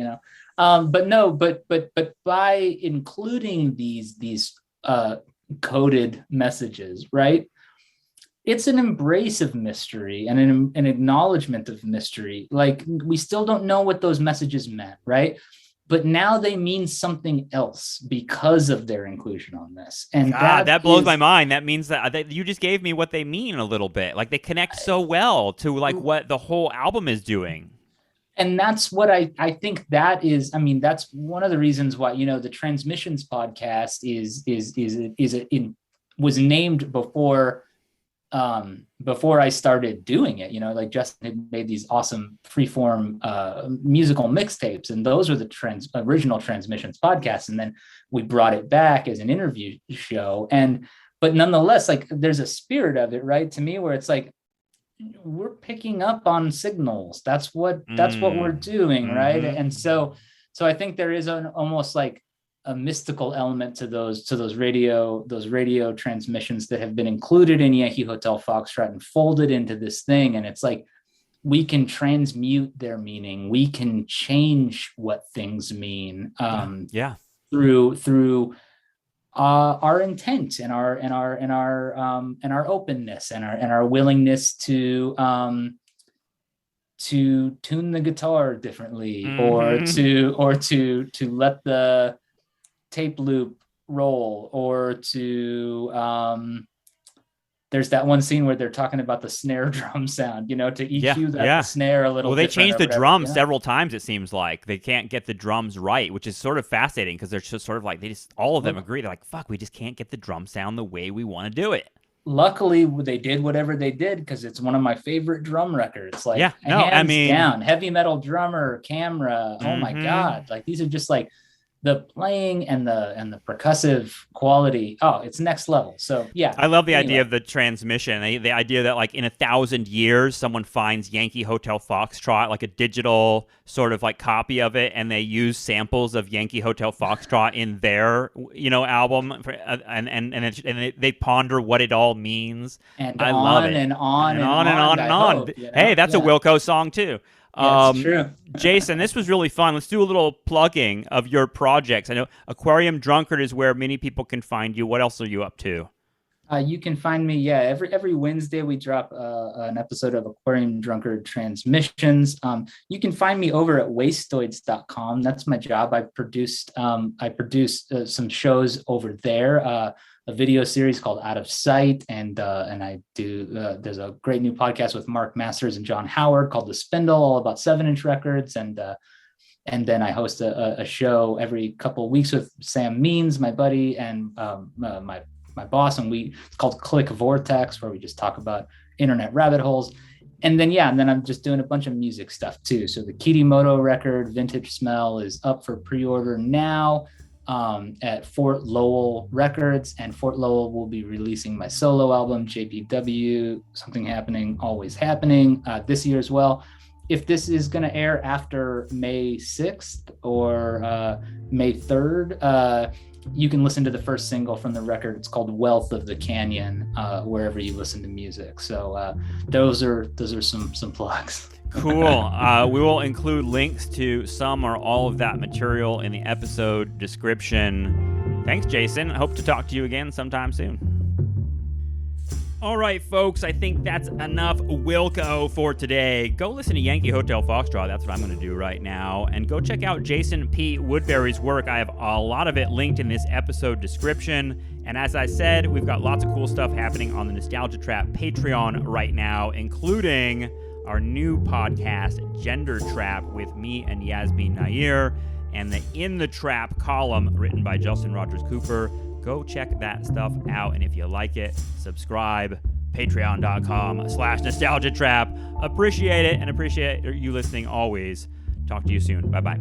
but by including these coded messages, right? It's an embrace of mystery and an acknowledgement of mystery. Like, we still don't know what those messages meant, right? But now they mean something else because of their inclusion on this. And that blows my mind. That means that you just gave me what they mean a little bit. Like, they connect so well to like what the whole album is doing. And that's what I think that is. I mean, that's one of the reasons why, the Transmissions podcast was named before I started doing it. Like, Justin had made these awesome freeform musical mixtapes, and those were the original Transmissions podcast. And then we brought it back as an interview show. But nonetheless, like, there's a spirit of it, right? To me, where it's like, we're picking up on signals. That's what we're doing, right? And so I think there is almost like a mystical element to those radio transmissions that have been included in Yankee Hotel Foxtrot and folded into this thing. And it's like, we can transmute their meaning. We can change what things mean through our intent and our openness and our willingness to tune the guitar differently, or to let the tape loop roll, or to there's that one scene where they're talking about the snare drum sound, to EQ the snare a little. Well, they changed the drums several times. It seems like they can't get the drums right, which is sort of fascinating, because they're just sort of like, all of them agree. They're like, fuck, we just can't get the drum sound the way we want to do it. luckily they did whatever they did because it's one of my favorite drum records. Like, Yeah, no, hands I mean, down, heavy metal drummer, camera. Oh my God. Like, these are just like the playing and the percussive quality. Oh, it's next level. So yeah. I love the Anyway. idea of the transmission. The idea that like in 1,000 years, someone finds Yankee Hotel Foxtrot, like a digital sort of like copy of it, and they use samples of Yankee Hotel Foxtrot in their album, and they ponder what it all means. And I love it. and on and on and on and on. Hope, Hey, that's a Wilco song too. Yeah, it's true. Jason, this was really fun. Let's do a little plugging of your projects. I know Aquarium Drunkard is where many people can find you. What else are you up to? You can find me, every Wednesday we drop an episode of Aquarium Drunkard Transmissions. You can find me over at wastoids.com. That's my job. I produced some shows over there. A video series called Out of Sight, and I do. There's a great new podcast with Mark Masters and John Howard called The Spindle, all about 7-inch records, and then I host a show every couple of weeks with Sam Means, my buddy, and my boss, and it's called Click Vortex, where we just talk about internet rabbit holes. And then I'm just doing a bunch of music stuff too. So the Kitimoto record, Vintage Smell, is up for pre-order now. At Fort Lowell Records, and Fort Lowell will be releasing my solo album, JPW, Something Happening, Always Happening, this year as well. If this is going to air after May 6th or May 3rd, you can listen to the first single from the record. It's called Wealth of the Canyon, wherever you listen to music. So those are some plugs. Cool. We will include links to some or all of that material in the episode description. Thanks, Jason. I hope to talk to you again sometime soon. All right, folks, I think that's enough Wilco for today. Go listen to Yankee Hotel Foxtrot. That's what I'm going to do right now. And go check out Jason P. Woodbury's work. I have a lot of it linked in this episode description. And as I said, we've got lots of cool stuff happening on the Nostalgia Trap Patreon right now, including our new podcast, Gender Trap, with me and Yasmin Nair, and the In the Trap column written by Justin Rogers Cooper. Go check that stuff out, and if you like it, subscribe. Patreon.com/nostalgiatrap. Appreciate it, and appreciate you listening always. Talk to you soon. Bye-bye.